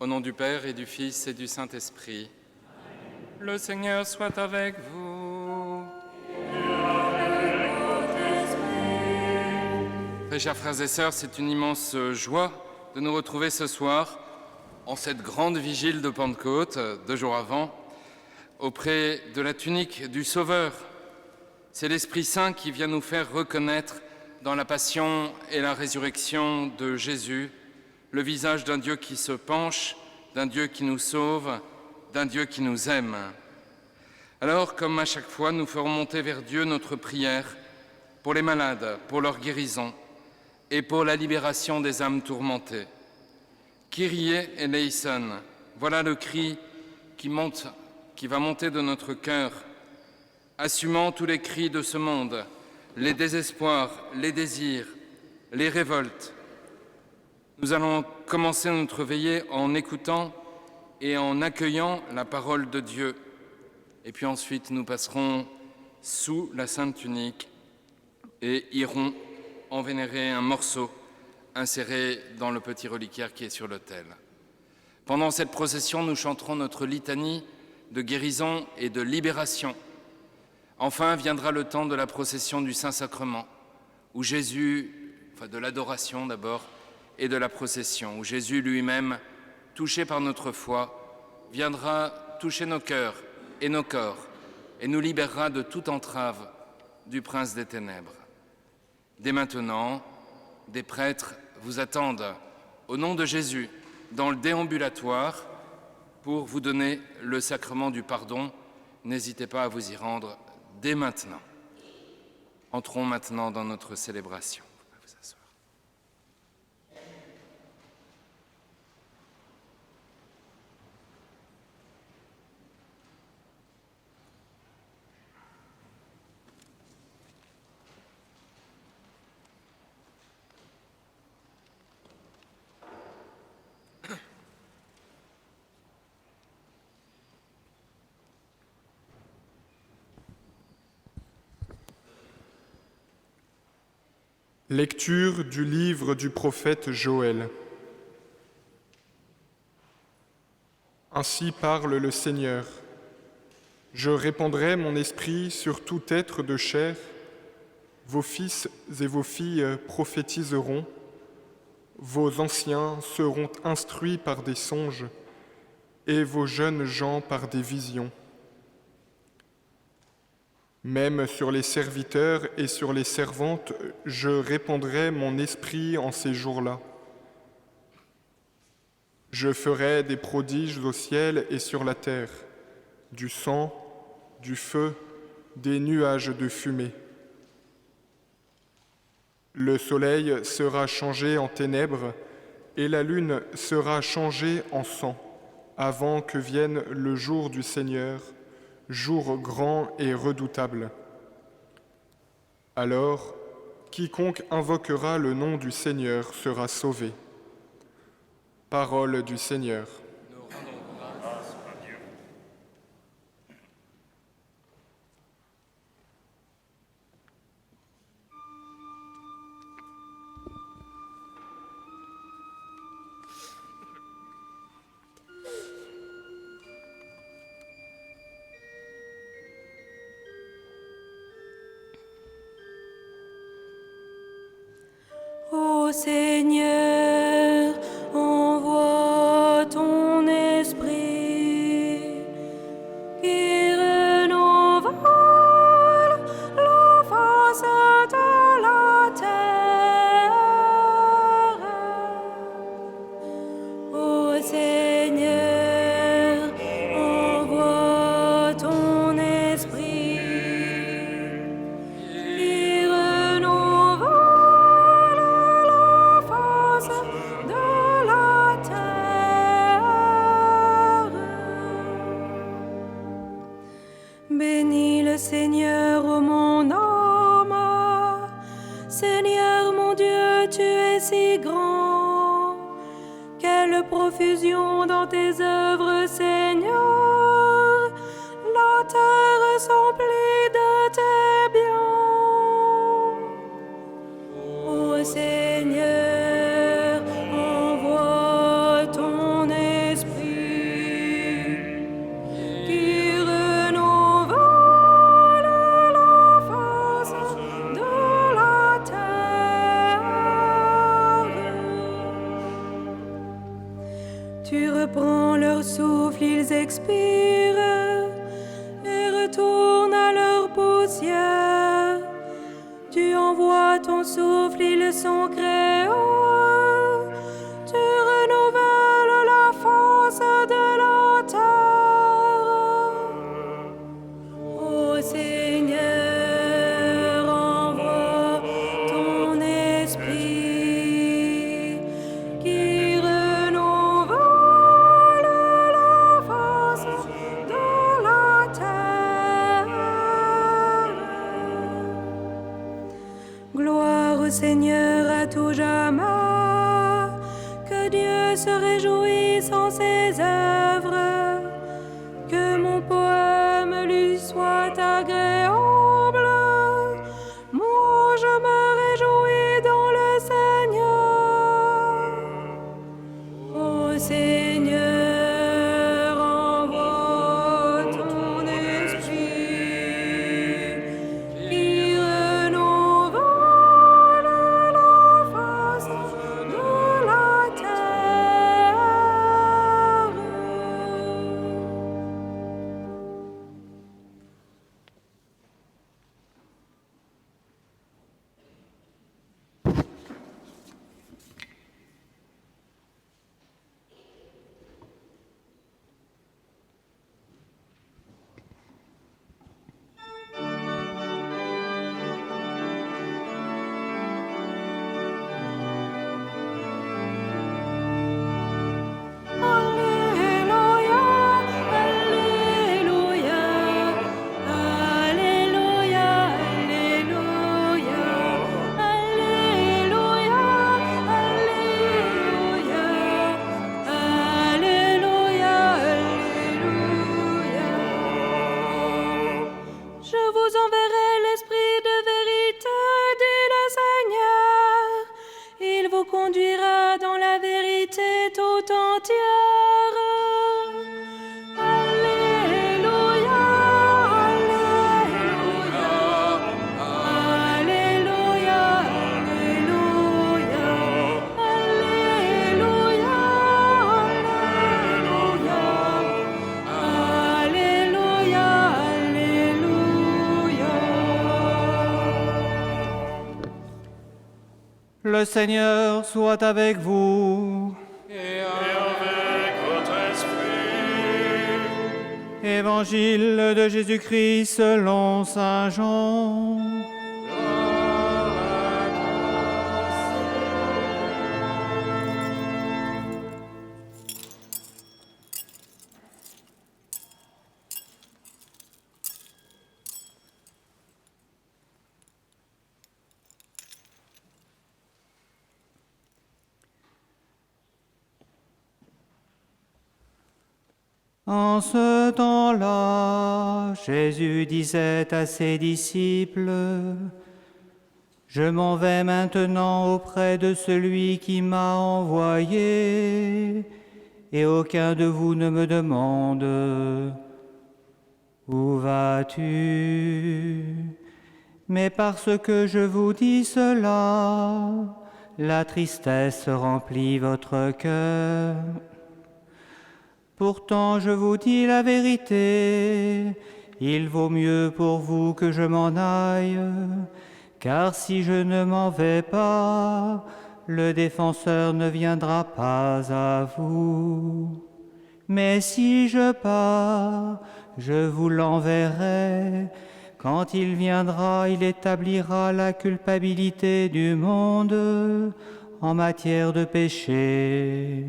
Au nom du Père et du Fils et du Saint-Esprit. Le Seigneur soit avec vous. Très chers frères et sœurs, c'est une immense joie de nous retrouver ce soir, en cette grande vigile de Pentecôte, 2 jours avant, auprès de la tunique du Sauveur. C'est l'Esprit Saint qui vient nous faire reconnaître dans la passion et la résurrection de Jésus le visage d'un Dieu qui se penche, d'un Dieu qui nous sauve, d'un Dieu qui nous aime. Alors, comme à chaque fois, nous ferons monter vers Dieu notre prière pour les malades, pour leur guérison et pour la libération des âmes tourmentées. Kyrie eleison, voilà le cri qui va monter de notre cœur, assumant tous les cris de ce monde, les désespoirs, les désirs, les révoltes. Nous allons commencer notre veillée en écoutant et en accueillant la parole de Dieu. Et puis ensuite, nous passerons sous la Sainte Tunique et irons en vénérer un morceau inséré dans le petit reliquaire qui est sur l'autel. Pendant cette procession, nous chanterons notre litanie de guérison et de libération. Enfin viendra le temps de la procession du Saint-Sacrement, où de l'adoration d'abord, et de la procession, où Jésus lui-même, touché par notre foi, viendra toucher nos cœurs et nos corps, et nous libérera de toute entrave du prince des ténèbres. Dès maintenant, des prêtres vous attendent, au nom de Jésus, dans le déambulatoire, pour vous donner le sacrement du pardon. N'hésitez pas à vous y rendre dès maintenant. Entrons maintenant dans notre célébration. Vous asseoir. Lecture du livre du prophète Joël. Ainsi parle le Seigneur. Je répandrai mon esprit sur tout être de chair. Vos fils et vos filles prophétiseront. Vos anciens seront instruits par des songes et vos jeunes gens par des visions. Même sur les serviteurs et sur les servantes, je répandrai mon esprit en ces jours-là. Je ferai des prodiges au ciel et sur la terre, du sang, du feu, des nuages de fumée. Le soleil sera changé en ténèbres et la lune sera changée en sang, avant que vienne le jour du Seigneur, jour grand et redoutable. Alors, quiconque invoquera le nom du Seigneur sera sauvé. Parole du Seigneur. Nous rendons grâce à Dieu. Ô Seigneur, envoie ton esprit qui renouvelle la face de la terre. Ô Seigneur, envoie ton esprit qui renouvelle la face de la terre. Bénis le Seigneur, ô mon âme. Seigneur mon Dieu, tu es si grand. Quelle profusion dans tes œuvres, Seigneur. La terre s'emplit de tes biens. Ô Seigneur, envoie ton esprit prends leur souffle, ils expirent et retournent à leur poussière. Tu envoies ton souffle, ils sont créés. Tu renouvelles la force de la terre. Ô Seigneur, envoie ton esprit qui renouvelle la force de la terre. Gloire au Seigneur à tout jamais. Que Dieu se réjouisse en ses œuvres, que mon poème lui soit agréable. Moi je me réjouis dans le Seigneur. Ô Seigneur, envoie ton esprit qui renouvelle la face de la terre. Alléluia, Alléluia, Alléluia, Alléluia, Alléluia, Alléluia, Alléluia. Je vous enverrai l'Esprit de vérité, dit le Seigneur. Il vous conduira dans la vérité tout entière. Alléluia, Alléluia, Alléluia, Alléluia, Alléluia, Alléluia, Alléluia. Le Seigneur soit avec vous. Et avec votre esprit. Évangile de Jésus-Christ selon saint Jean. En ce temps-là, Jésus disait à ses disciples, « Je m'en vais maintenant auprès de celui qui m'a envoyé, et aucun de vous ne me demande, où vas-tu ? Mais parce que je vous dis cela, la tristesse remplit votre cœur. Pourtant, je vous dis la vérité, il vaut mieux pour vous que je m'en aille, car si je ne m'en vais pas, le défenseur ne viendra pas à vous. Mais si je pars, je vous l'enverrai. Quand il viendra, il établira la culpabilité du monde en matière de péché,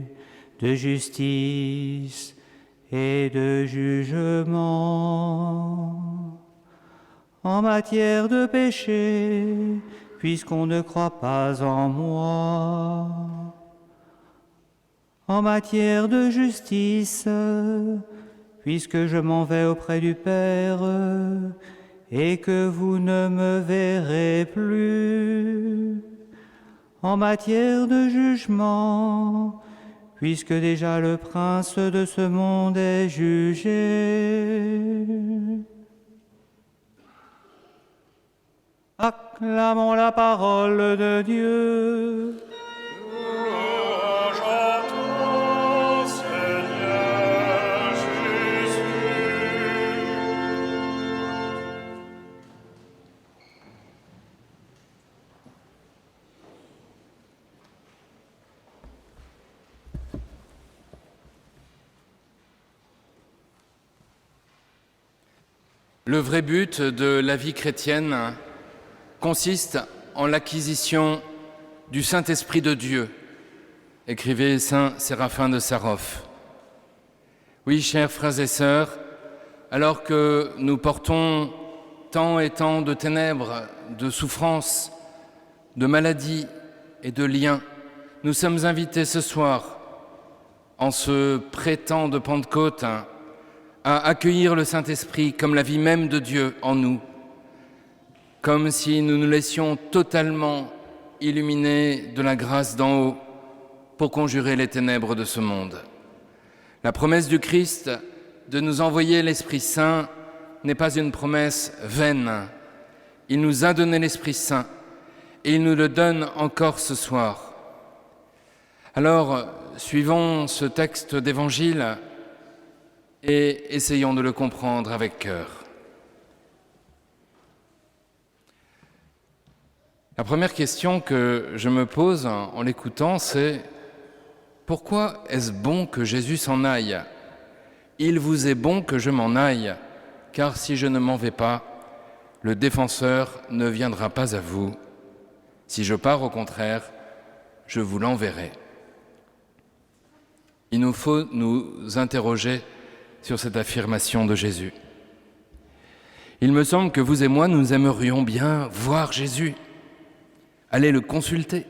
de justice et de jugement. En matière de péché, puisqu'on ne croit pas en moi. En matière de justice, puisque je m'en vais auprès du Père et que vous ne me verrez plus. En matière de jugement, puisque déjà le prince de ce monde est jugé. Acclamons la parole de Dieu. Louange à toi, Seigneur. Le vrai but de la vie chrétienne consiste en l'acquisition du Saint-Esprit de Dieu, écrivait saint Séraphin de Sarov. Oui, chers frères et sœurs, alors que nous portons tant et tant de ténèbres, de souffrances, de maladies et de liens, nous sommes invités ce soir, en ce pré-temps de Pentecôte, à accueillir le Saint-Esprit comme la vie même de Dieu en nous, comme si nous nous laissions totalement illuminer de la grâce d'en haut pour conjurer les ténèbres de ce monde. La promesse du Christ de nous envoyer l'Esprit Saint n'est pas une promesse vaine. Il nous a donné l'Esprit Saint et il nous le donne encore ce soir. Alors, suivons ce texte d'Évangile et essayons de le comprendre avec cœur. La première question que je me pose en l'écoutant, c'est « Pourquoi est-ce bon que Jésus s'en aille ? Il vous est bon que je m'en aille, car si je ne m'en vais pas, le défenseur ne viendra pas à vous. Si je pars, au contraire, je vous l'enverrai. » Il nous faut nous interroger sur cette affirmation de Jésus. Il me semble que vous et moi, nous aimerions bien voir Jésus, aller le consulter,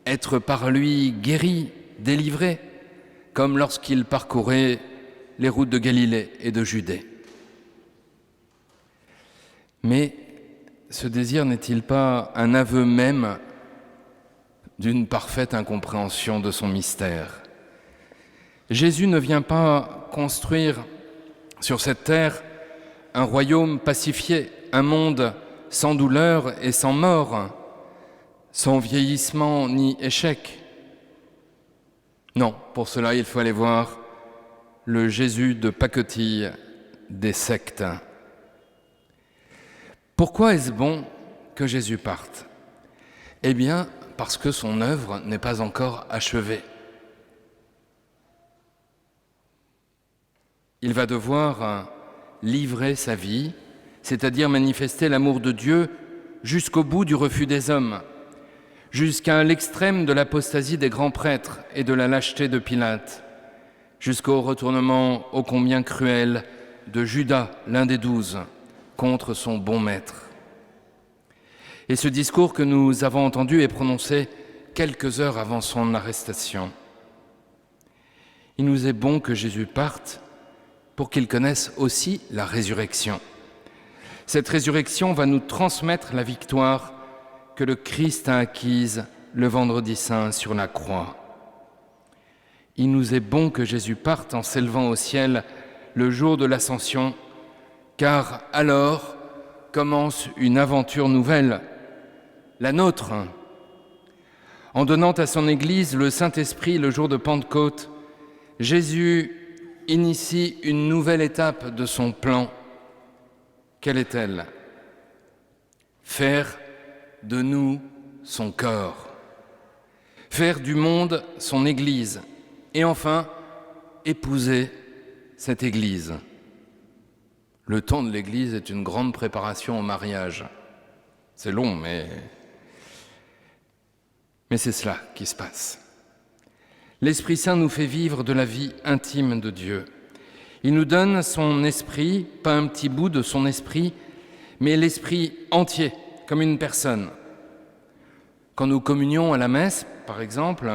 être par lui guéri, délivré, comme lorsqu'il parcourait les routes de Galilée et de Judée. Mais ce désir n'est-il pas un aveu même d'une parfaite incompréhension de son mystère ? Jésus ne vient pas construire sur cette terre un royaume pacifié, un monde sans douleur et sans mort, sans vieillissement ni échec. Non, pour cela, il faut aller voir le Jésus de pacotille des sectes. Pourquoi est-ce bon que Jésus parte ? Eh bien, parce que son œuvre n'est pas encore achevée. Il va devoir livrer sa vie, c'est-à-dire manifester l'amour de Dieu jusqu'au bout du refus des hommes, jusqu'à l'extrême de l'apostasie des grands prêtres et de la lâcheté de Pilate, jusqu'au retournement ô combien cruel de Judas, l'un des 12, contre son bon maître. Et ce discours que nous avons entendu est prononcé quelques heures avant son arrestation. Il nous est bon que Jésus parte pour qu'il connaisse aussi la résurrection. Cette résurrection va nous transmettre la victoire que le Christ a acquise le vendredi saint sur la croix. Il nous est bon que Jésus parte en s'élevant au ciel le jour de l'ascension, car alors commence une aventure nouvelle, la nôtre. En donnant à son Église le Saint-Esprit le jour de Pentecôte, Jésus initie une nouvelle étape de son plan. Quelle est-elle ? Faire de nous son corps, faire du monde son Église, et enfin, épouser cette Église. Le temps de l'Église est une grande préparation au mariage. C'est long, mais c'est cela qui se passe. L'Esprit Saint nous fait vivre de la vie intime de Dieu. Il nous donne son esprit, pas un petit bout de son esprit, mais l'esprit entier, comme une personne. Quand nous communions à la messe, par exemple,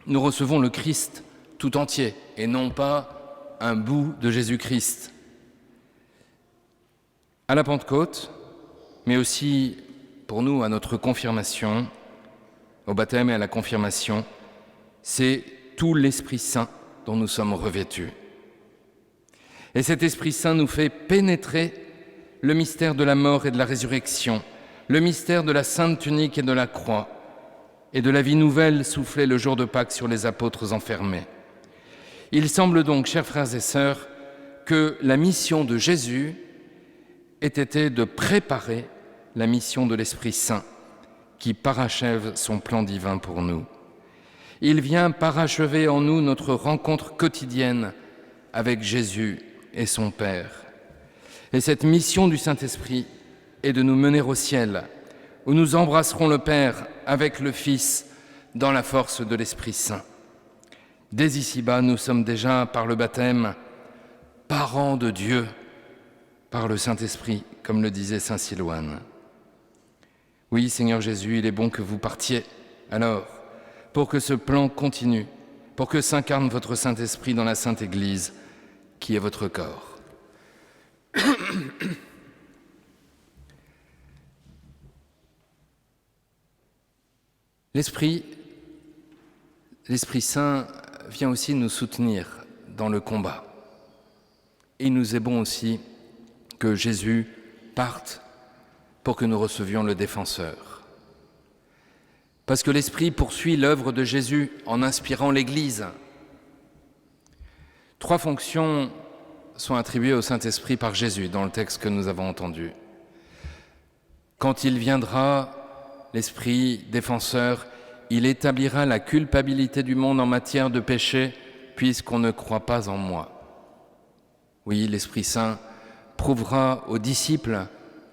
nous recevons le Christ tout entier et non pas un bout de Jésus-Christ. À la Pentecôte, mais aussi pour nous à notre confirmation, au baptême et à la confirmation, c'est tout l'Esprit Saint dont nous sommes revêtus. Et cet Esprit Saint nous fait pénétrer le mystère de la mort et de la résurrection, le mystère de la sainte tunique et de la croix, et de la vie nouvelle soufflée le jour de Pâques sur les apôtres enfermés. Il semble donc, chers frères et sœurs, que la mission de Jésus ait été de préparer la mission de l'Esprit Saint, qui parachève son plan divin pour nous. Il vient parachever en nous notre rencontre quotidienne avec Jésus et son Père. Et cette mission du Saint-Esprit est de nous mener au ciel, où nous embrasserons le Père avec le Fils dans la force de l'Esprit Saint. Dès ici-bas, nous sommes déjà, par le baptême, parents de Dieu, par le Saint-Esprit, comme le disait saint Silouane. Oui, Seigneur Jésus, il est bon que vous partiez, alors, pour que ce plan continue, pour que s'incarne votre Saint-Esprit dans la Sainte Église, qui est votre corps. L'Esprit Saint vient aussi nous soutenir dans le combat. Et il nous est bon aussi que Jésus parte pour que nous recevions le défenseur. Parce que l'Esprit poursuit l'œuvre de Jésus en inspirant l'Église. 3 fonctions sont attribuées au Saint-Esprit par Jésus dans le texte que nous avons entendu. Quand il viendra, l'Esprit défenseur, il établira la culpabilité du monde en matière de péché, puisqu'on ne croit pas en moi. Oui, l'Esprit Saint prouvera aux disciples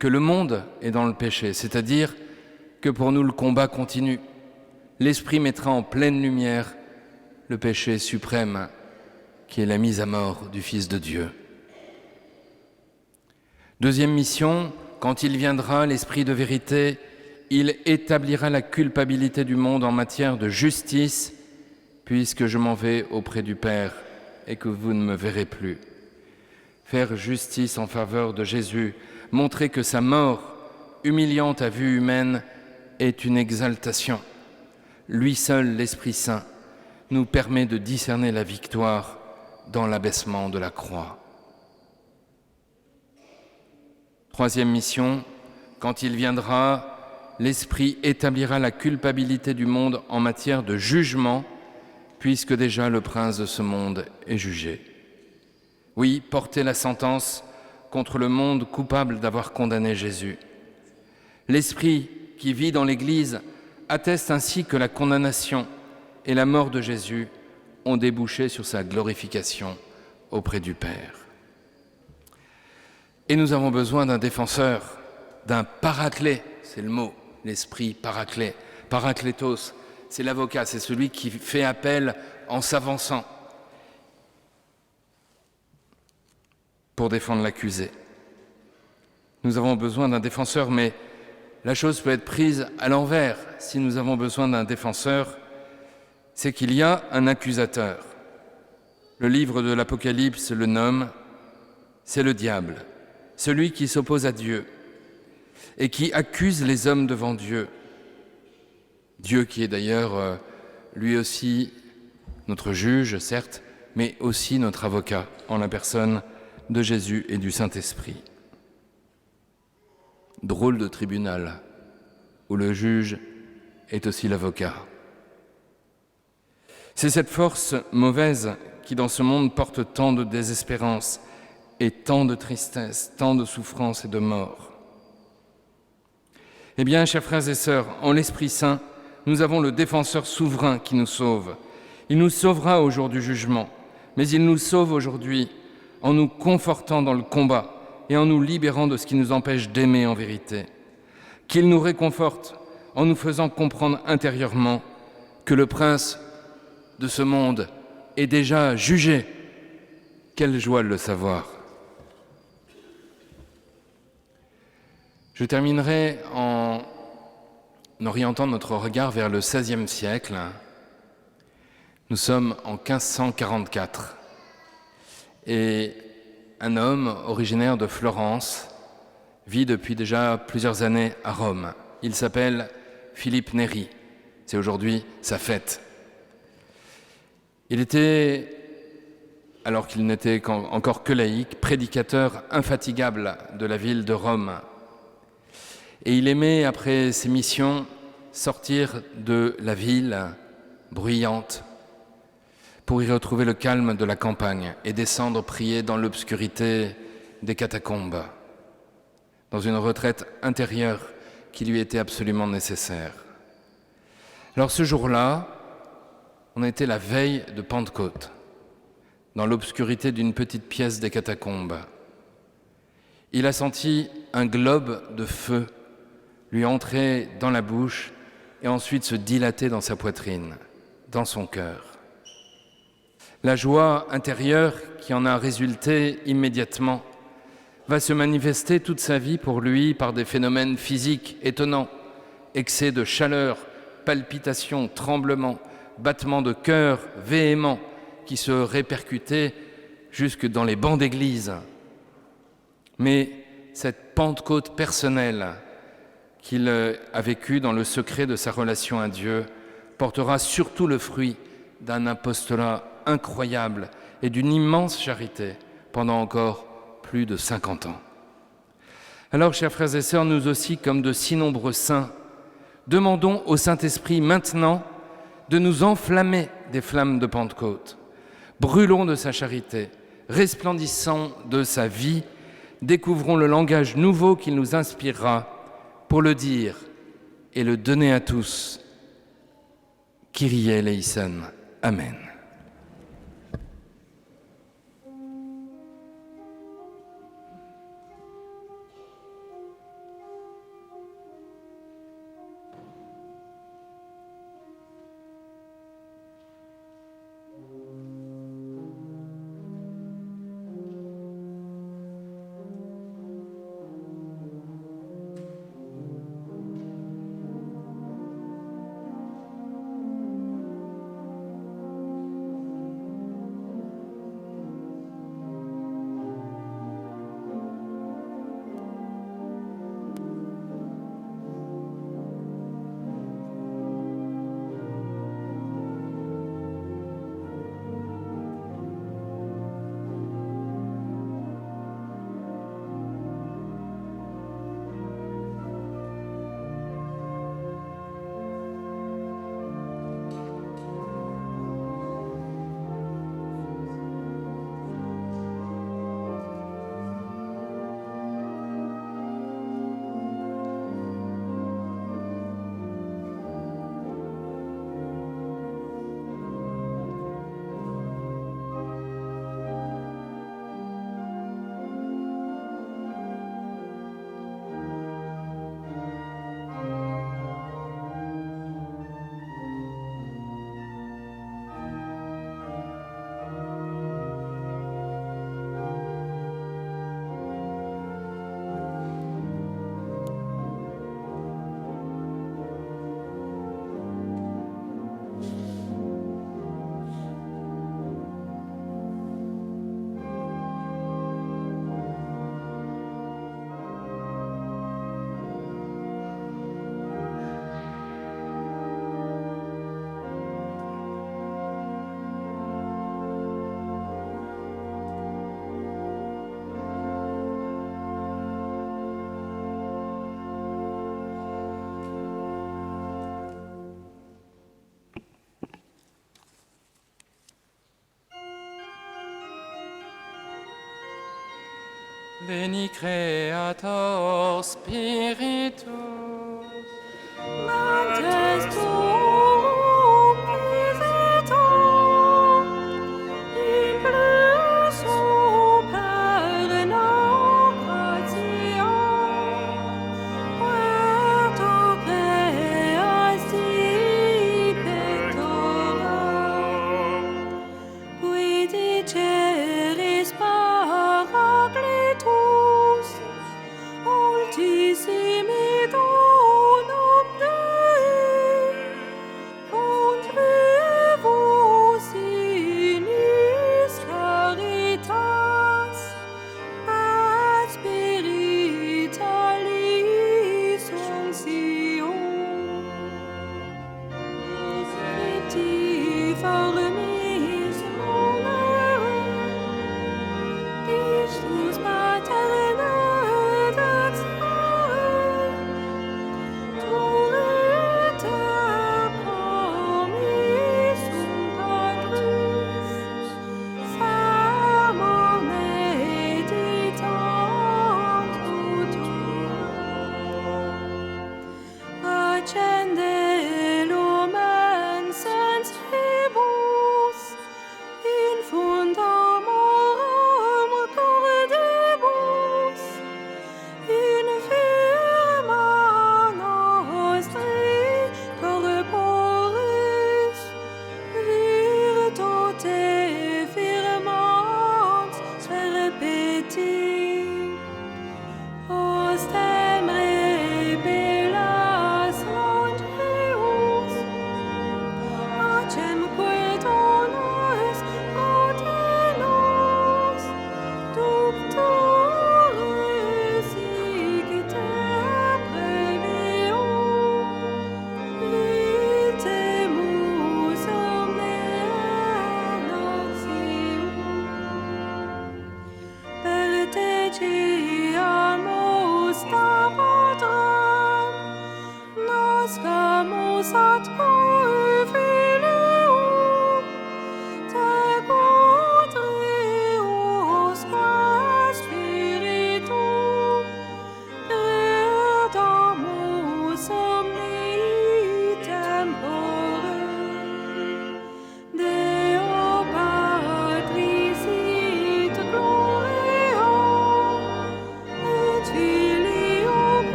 que le monde est dans le péché, c'est-à-dire que pour nous le combat continue. L'Esprit mettra en pleine lumière le péché suprême qui est la mise à mort du Fils de Dieu. Deuxième mission, quand il viendra, l'Esprit de vérité, il établira la culpabilité du monde en matière de justice, puisque je m'en vais auprès du Père et que vous ne me verrez plus. Faire justice en faveur de Jésus, montrer que sa mort, humiliante à vue humaine, est une exaltation. Lui seul, l'Esprit Saint, nous permet de discerner la victoire dans l'abaissement de la croix. Troisième mission, quand il viendra, l'Esprit établira la culpabilité du monde en matière de jugement, puisque déjà le prince de ce monde est jugé. Oui, porter la sentence contre le monde coupable d'avoir condamné Jésus. L'Esprit qui vit dans l'Église atteste ainsi que la condamnation et la mort de Jésus ont débouché sur sa glorification auprès du Père. Et nous avons besoin d'un défenseur, d'un paraclet, c'est le mot, l'Esprit paraclet. Paraklétos, c'est l'avocat, c'est celui qui fait appel en s'avançant pour défendre l'accusé. Nous avons besoin d'un défenseur, mais la chose peut être prise à l'envers. Si nous avons besoin d'un défenseur, c'est qu'il y a un accusateur. Le livre de l'Apocalypse le nomme, c'est le diable, celui qui s'oppose à Dieu et qui accuse les hommes devant Dieu. Dieu qui est d'ailleurs lui aussi notre juge, certes, mais aussi notre avocat en la personne de Jésus et du Saint-Esprit. Drôle de tribunal où le juge est aussi l'avocat. C'est cette force mauvaise qui dans ce monde porte tant de désespérance et tant de tristesse, tant de souffrance et de mort. Eh bien, chers frères et sœurs, en l'Esprit Saint, nous avons le défenseur souverain qui nous sauve. Il nous sauvera au jour du jugement, mais il nous sauve aujourd'hui en nous confortant dans le combat et en nous libérant de ce qui nous empêche d'aimer en vérité. Qu'il nous réconforte en nous faisant comprendre intérieurement que le prince de ce monde est déjà jugé. Quelle joie de le savoir. Je terminerai en orientant notre regard vers le XVIe siècle. Nous sommes en 1544 et un homme originaire de Florence vit depuis déjà plusieurs années à Rome. Il s'appelle Philippe Néri. C'est aujourd'hui sa fête. Il était, alors qu'il n'était encore que laïc, prédicateur infatigable de la ville de Rome. Et il aimait, après ses missions, sortir de la ville bruyante pour y retrouver le calme de la campagne et descendre prier dans l'obscurité des catacombes, dans une retraite intérieure qui lui était absolument nécessaire. Alors ce jour-là, on était la veille de Pentecôte. dans l'obscurité d'une petite pièce des catacombes. Il a senti un globe de feu lui entrer dans la bouche et ensuite se dilater dans sa poitrine, dans son cœur. La joie intérieure qui en a résulté immédiatement va se manifester toute sa vie pour lui par des phénomènes physiques étonnants, excès de chaleur, palpitations, tremblements, battements de cœur véhéments qui se répercutaient jusque dans les bancs d'église. Mais cette Pentecôte personnelle qu'il a vécue dans le secret de sa relation à Dieu portera surtout le fruit d'un apostolat incroyable et d'une immense charité pendant encore plus de 50 ans. Alors, chers frères et sœurs, nous aussi, comme de si nombreux saints, demandons au Saint-Esprit maintenant de nous enflammer des flammes de Pentecôte. Brûlons de sa charité, resplendissons de sa vie, découvrons le langage nouveau qu'il nous inspirera pour le dire et le donner à tous. Kyrie eleison. Amen. Veni Creator Spiritus, Mates tuum visitum, in plus superna gratia, quato creasti pectora, qui diceris Paracletus, ultissimi donum Dei, contribus inis caritas, ad spiritualis uncium. Viti formis monere, Christus materna daxare, turrita promissum Patris, famor meditant futura. Accende lumen sensibus, in funda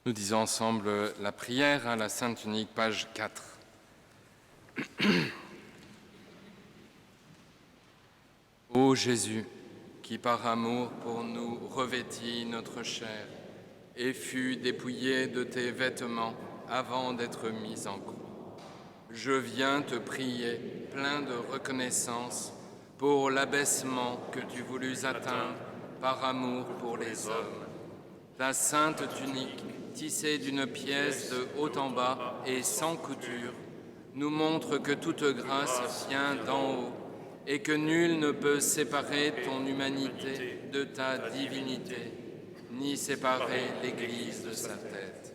Nous disons ensemble la prière à la Sainte Unique, page 4. Ô Jésus, qui par amour pour nous revêtis notre chair et fut dépouillé de tes vêtements avant d'être mis en croix, je viens te prier, plein de reconnaissance, pour l'abaissement que tu voulus atteindre par amour pour les hommes. Ta sainte tunique, tissée d'une pièce de haut en bas et sans couture, nous montre que toute grâce vient d'en haut et que nul ne peut séparer ton humanité de ta divinité, ni séparer l'Église de sa tête.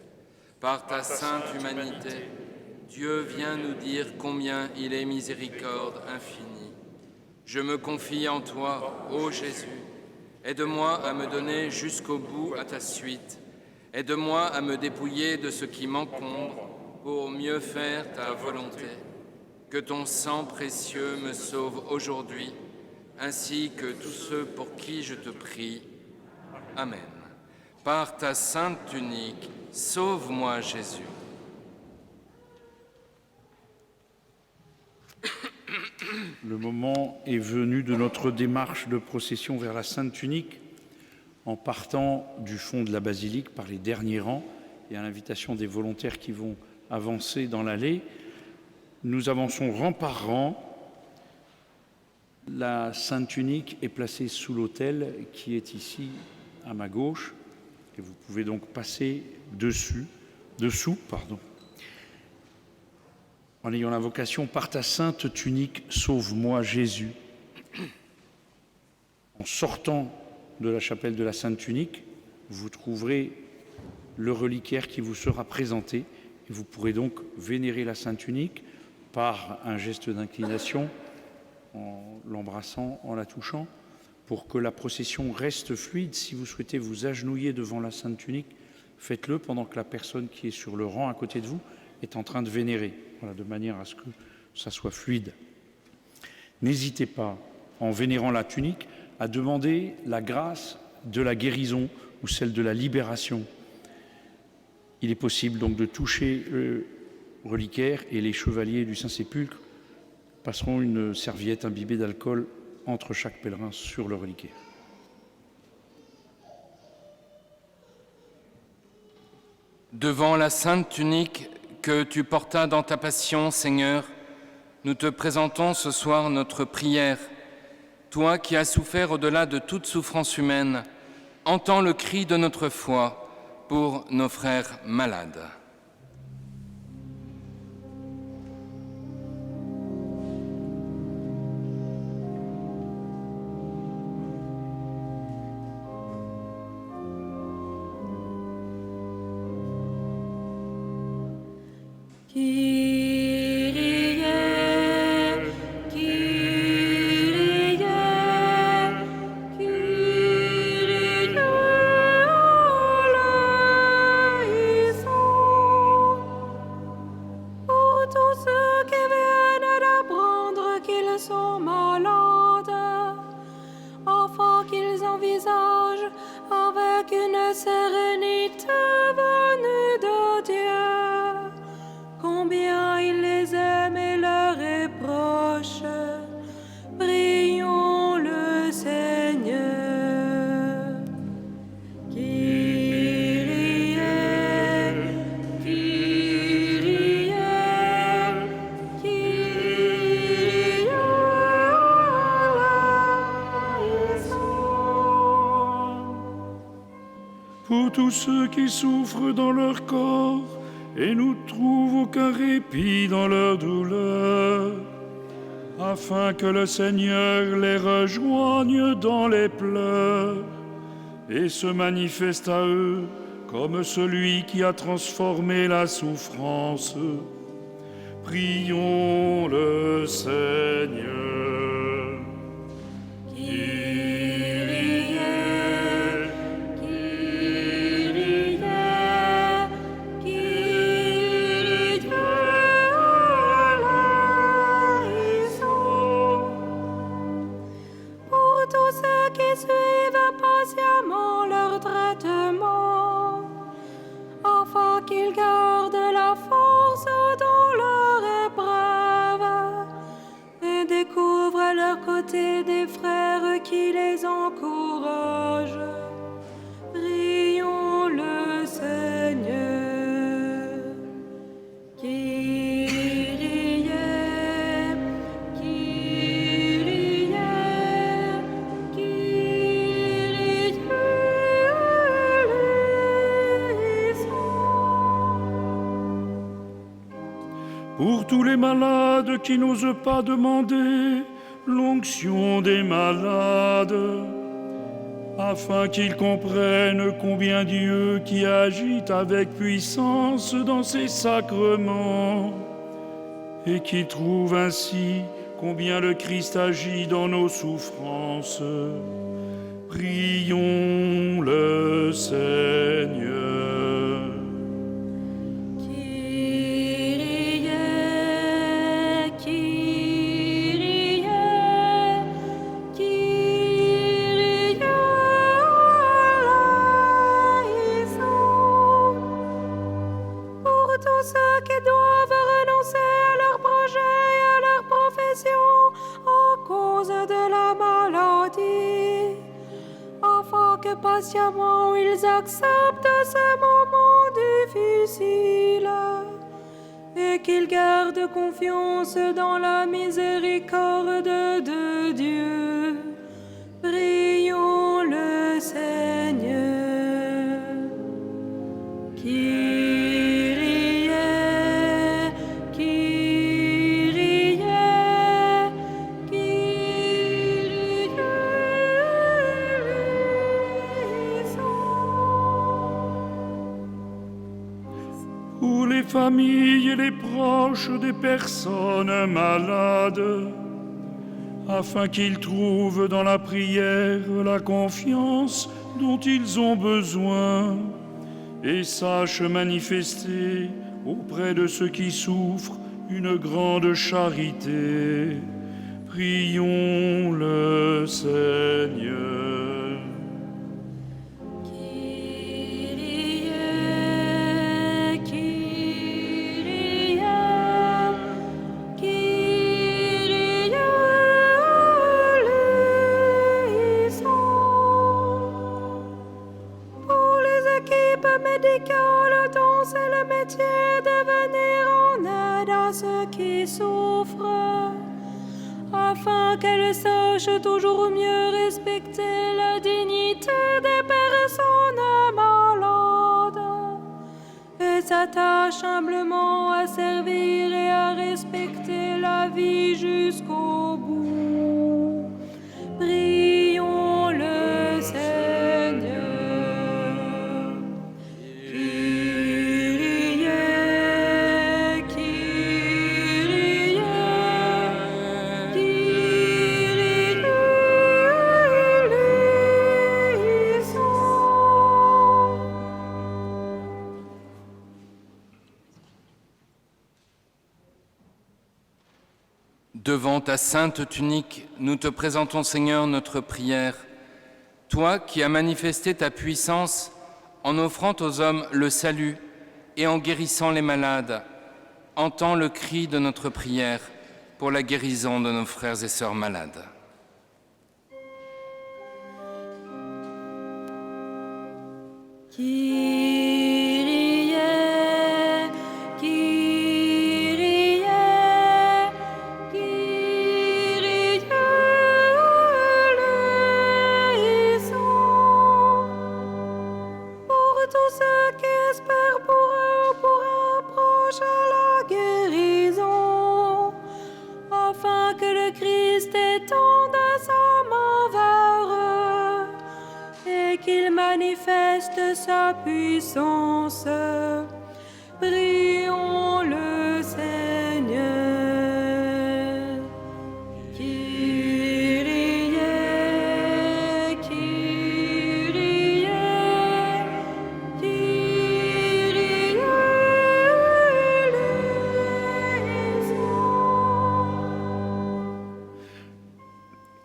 Par ta sainte humanité, Dieu vient nous dire combien il est miséricorde infinie. Je me confie en toi, ô Jésus. Aide-moi à me donner jusqu'au bout à ta suite. Aide-moi à me dépouiller de ce qui m'encombre pour mieux faire ta volonté. Que ton sang précieux me sauve aujourd'hui, ainsi que tous ceux pour qui je te prie. Amen. Par ta sainte tunique, sauve-moi, Jésus. Le moment est venu de notre démarche de procession vers la Sainte Tunique, en partant du fond de la basilique par les derniers rangs et à l'invitation des volontaires qui vont avancer dans l'allée. Nous avançons rang par rang. La Sainte Tunique est placée sous l'autel qui est ici à ma gauche et vous pouvez donc passer dessous, en ayant l'invocation « Par ta sainte tunique, sauve-moi Jésus ». En sortant de la chapelle de la Sainte Tunique, vous trouverez le reliquaire qui vous sera présenté et vous pourrez donc vénérer la Sainte Tunique par un geste d'inclination, en l'embrassant, en la touchant, pour que la procession reste fluide. Si vous souhaitez vous agenouiller devant la Sainte Tunique, faites-le pendant que la personne qui est sur le rang à côté de vous est en train de vénérer, voilà, de manière à ce que ça soit fluide. N'hésitez pas, en vénérant la tunique, à demander la grâce de la guérison ou celle de la libération. Il est possible donc de toucher le reliquaire et les chevaliers du Saint-Sépulcre passeront une serviette imbibée d'alcool entre chaque pèlerin sur le reliquaire. Devant la sainte tunique que tu portas dans ta passion, Seigneur, nous te présentons ce soir notre prière. Toi qui as souffert au-delà de toute souffrance humaine, entends le cri de notre foi pour nos frères malades. Kyrie, tous ceux qui souffrent dans leur corps et ne trouvent aucun répit dans leur douleur, afin que le Seigneur les rejoigne dans les pleurs et se manifeste à eux comme celui qui a transformé la souffrance. Prions le Seigneur. Kyrie, Kyrie, Kyrie eleison. Pour tous ceux qui suivent patiemment leur traitement, afin qu'ils gardent la force dans leur épreuve et découvrent à leur côté des frères qui les encouragent. Prions le Seigneur. Kyrie, Kyrie, Kyrie eleison. Pour tous les malades qui n'osent pas demander l'onction des malades, afin qu'ils comprennent combien Dieu qui agit avec puissance dans ses sacrements, et qu'ils trouvent ainsi combien le Christ agit dans nos souffrances. Prions le Seigneur. Kyrie, Kyrie, Kyrie eleison. Pour tous ceux qui doivent renoncer à leurs projets et à leur profession à cause de la maladie, afin que patiemment ils acceptent ce moment difficile et qu'ils gardent confiance dans la miséricorde de Dieu. Prions le Seigneur. Kyrie, Kyrie, Kyrie eleison. Pour les familles et les proches des personnes malades, afin qu'ils trouvent dans la prière la confiance dont ils ont besoin et sachent manifester auprès de ceux qui souffrent une grande charité. Prions le Seigneur. Kyrie, Kyrie, Kyrie eleison. Pour les équipes médicales dont c'est le métier de venir en aide à ceux qui souffrent, afin qu'elles sachent toujours mieux respecter la dignité des personnes malades et s'attachent humblement à servir et à respecter la vie jusqu'au bout. Prions le Seigneur. Kyrie, Kyrie, Kyrie eleison. Devant ta sainte tunique, nous te présentons, Seigneur, notre prière. Toi qui as manifesté ta puissance en offrant aux hommes le salut et en guérissant les malades, entends le cri de notre prière pour la guérison de nos frères et sœurs malades. Kyrie, Kyrie, Kyrie eleison. Pour tous ceux qui espèrent pour eux pour un proche à la guérison, afin que le Christ étende sa main vers eux et qu'il manifeste sa puissance. Prions le Seigneur. Kyrie, Kyrie, Kyrie eleison.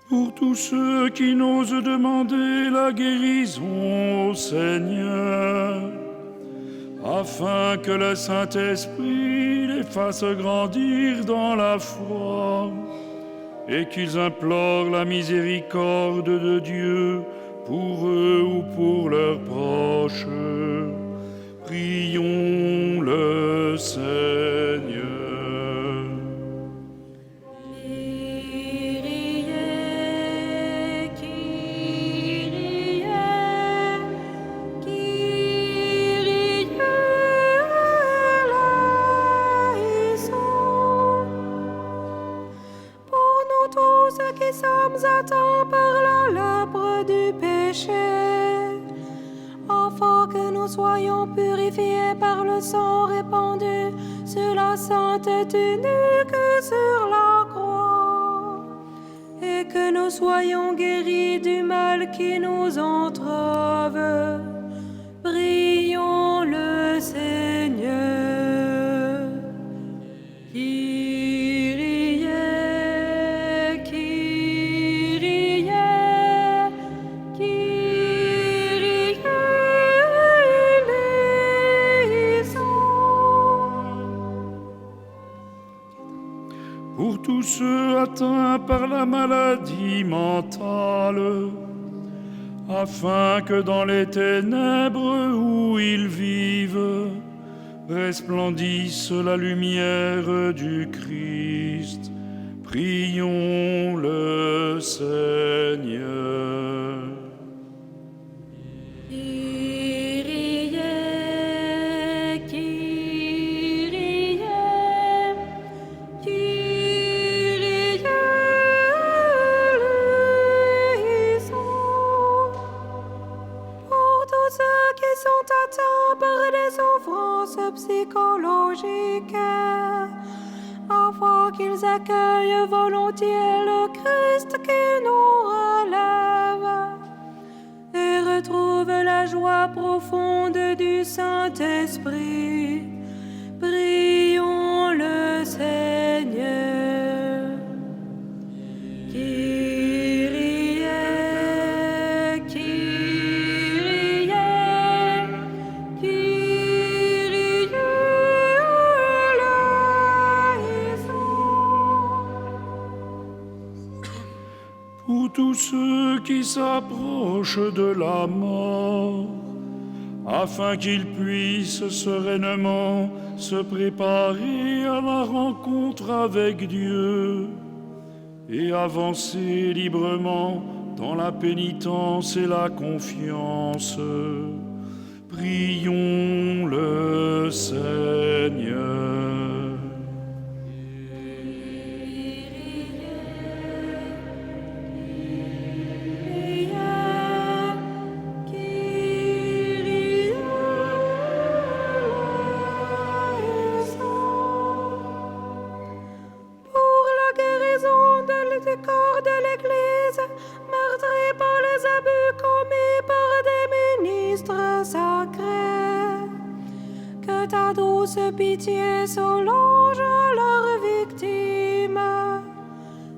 Pour tous ceux qui n'osent demander la guérison au Seigneur, afin que le Saint-Esprit les fasse grandir dans la foi et qu'ils implorent la miséricorde de Dieu pour eux ou pour leurs proches. Prions le Seigneur. Qui sommes atteints par la lèpre du péché, afin que nous soyons purifiés par le sang répandu sur la sainte tunique sur la croix, et que nous soyons guéris du mal qui nous entrave. Prions le Seigneur. Pour tous ceux atteints par la maladie mentale, afin que dans les ténèbres où ils vivent, resplendisse la lumière du Christ. Prions le Seigneur. Par des souffrances psychologiques, afin qu'ils accueillent volontiers le Christ qui nous relève et retrouvent la joie profonde du Saint-Esprit. Prions le Seigneur. Pour tous ceux qui s'approchent de la mort, afin qu'ils puissent sereinement se préparer à la rencontre avec Dieu et avancer librement dans la pénitence et la confiance. Prions le Seigneur. Du corps de l'Église, meurtri par les abus commis par des ministres sacrés. Que ta douce pitié solange leurs victimes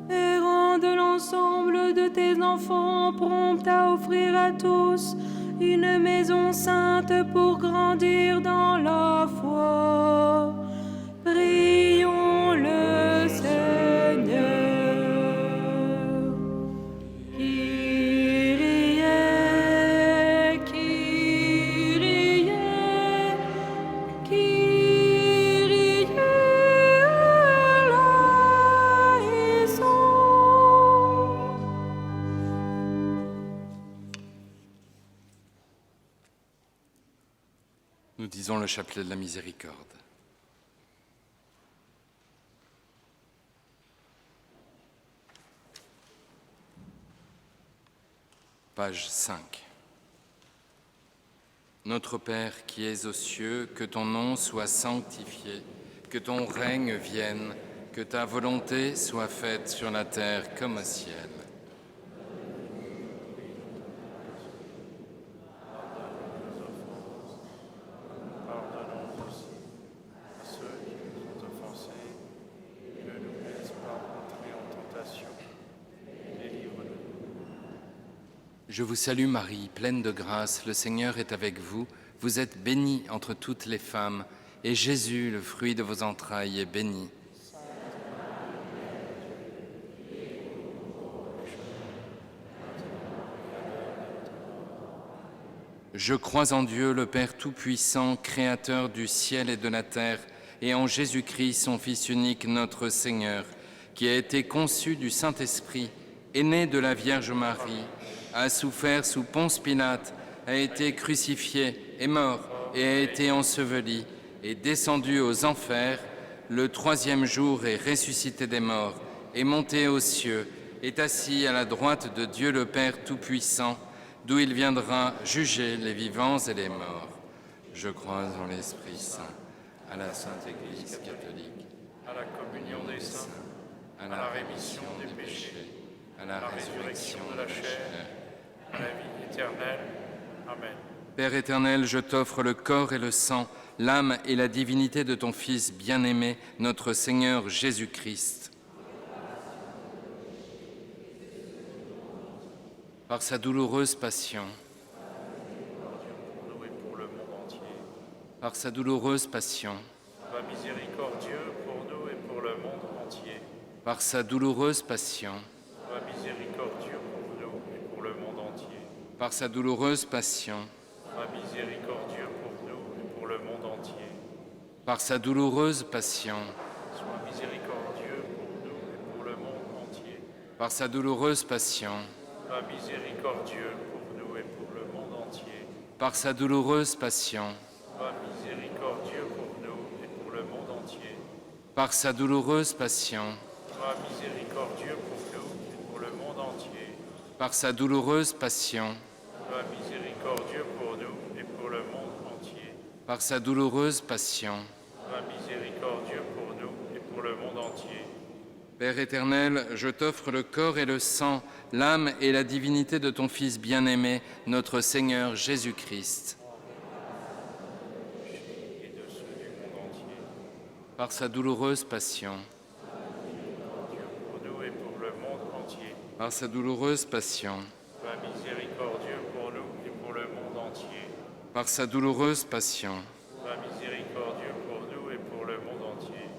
et rende l'ensemble de tes enfants prompts à offrir à tous une maison sainte pour grandir dans la foi. Prions le Seigneur. Nous disons le chapelet de la miséricorde. Page 5. Notre Père qui es aux cieux, que ton nom soit sanctifié, que ton règne vienne, que ta volonté soit faite sur la terre comme au ciel. Pardonne-nous aussi à ceux qui nous ont offensés, et ne nous laisse pas entrer en tentation, et livre-nous. Je vous salue Marie, pleine de grâce, le Seigneur est avec vous. Vous êtes bénie entre toutes les femmes, et Jésus, le fruit de vos entrailles, est béni. Je crois en Dieu, le Père Tout-Puissant, Créateur du ciel et de la terre, et en Jésus-Christ, son Fils unique, notre Seigneur, qui a été conçu du Saint-Esprit, est né de la Vierge Marie, a souffert sous Ponce Pilate, a été crucifié, est mort et a été enseveli, est descendu aux enfers, le troisième jour est ressuscité des morts, est monté aux cieux, est assis à la droite de Dieu le Père Tout-Puissant, d'où il viendra juger les vivants et les morts. Je crois en l'Esprit Saint, à la Sainte Église catholique, À la communion des saints, à la rémission des péchés, à la résurrection de la chair, à la vie éternelle. Amen. Père éternel, je t'offre le corps et le sang, l'âme et la divinité de ton Fils bien-aimé, notre Seigneur Jésus-Christ. Par sa douloureuse passion, Pour nous et pour le monde entier. par sa douloureuse passion, Sois miséricordieux pour nous et pour le monde entier. par sa douloureuse passion, Sois miséricordieux pour nous et pour le monde entier. par sa douloureuse passion, Sois miséricordieux pour nous et pour le monde entier. par sa douloureuse passion, Sois miséricordieux pour nous et pour le monde entier. par sa douloureuse passion, Sois miséricordieux pour nous et pour le monde entier. par sa douloureuse passion, Sois miséricordieux pour nous et pour le monde entier. par sa douloureuse passion, Sois miséricordieux pour nous et pour le monde entier. par sa douloureuse passion, Sois miséricordieux pour nous et pour le monde entier. par sa douloureuse passion. Sois miséricordieux pour nous et pour le monde entier. Père éternel, je t'offre le corps et le sang, l'âme et la divinité de ton Fils bien-aimé, notre Seigneur Jésus-Christ. Et de ceux du monde entier. Par sa douloureuse passion, Dieu pour nous et pour le monde entier. par sa douloureuse passion, Sois miséricordieux pour nous et pour le monde entier. par sa douloureuse passion, Sois miséricordieux pour nous et pour le monde entier.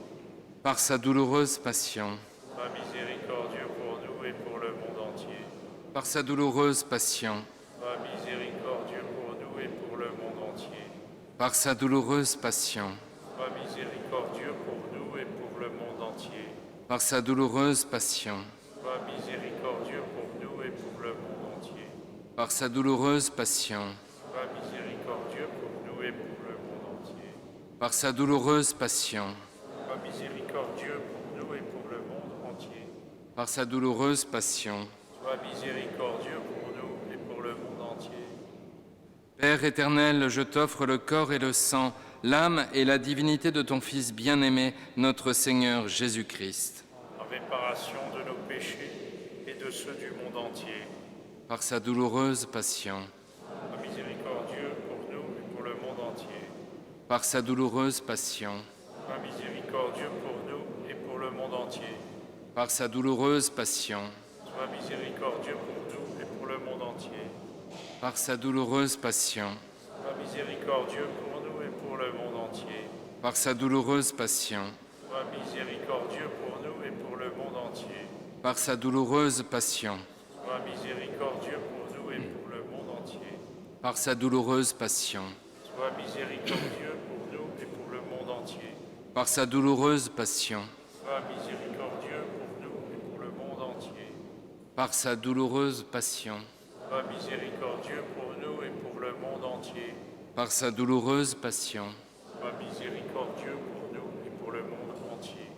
par sa douloureuse passion, Sois miséricordieux pour nous et pour le monde entier. par sa douloureuse passion, Sois miséricordieux pour nous et pour le monde entier. par sa douloureuse passion, Sois miséricordieux pour nous et pour le monde entier. par sa douloureuse passion, Sois miséricordieux pour nous et pour le monde entier. par sa douloureuse passion, Sois miséricordieux pour nous et pour le monde entier. par sa douloureuse passion, Sois miséricordieux pour nous et pour le monde entier. par sa douloureuse passion. Sois miséricordieux pour nous et pour le monde entier. Père éternel, je t'offre le corps et le sang, l'âme et la divinité de ton Fils bien-aimé, notre Seigneur Jésus-Christ. En réparation de nos péchés et de ceux du monde entier. Par sa douloureuse passion, Sois miséricordieux pour nous et pour le monde entier. par sa douloureuse passion, Sois miséricordieux pour nous et pour le monde entier. par sa douloureuse passion, Sois miséricordieux pour nous et pour le monde entier. par sa douloureuse passion, Sois miséricordieux pour nous et pour le monde entier. par sa douloureuse passion, Sois miséricordieux pour nous et pour le monde entier. par sa douloureuse passion, Sois miséricordieux pour nous et pour le monde entier. par sa douloureuse passion, Sois miséricordieux pour nous et pour le monde entier. par sa douloureuse passion, Sois miséricordieux pour nous et pour le monde entier. par sa douloureuse passion, Sois miséricordieux pour nous et pour le monde entier. par sa douloureuse passion. Sois miséricordieux pour nous et pour le monde entier.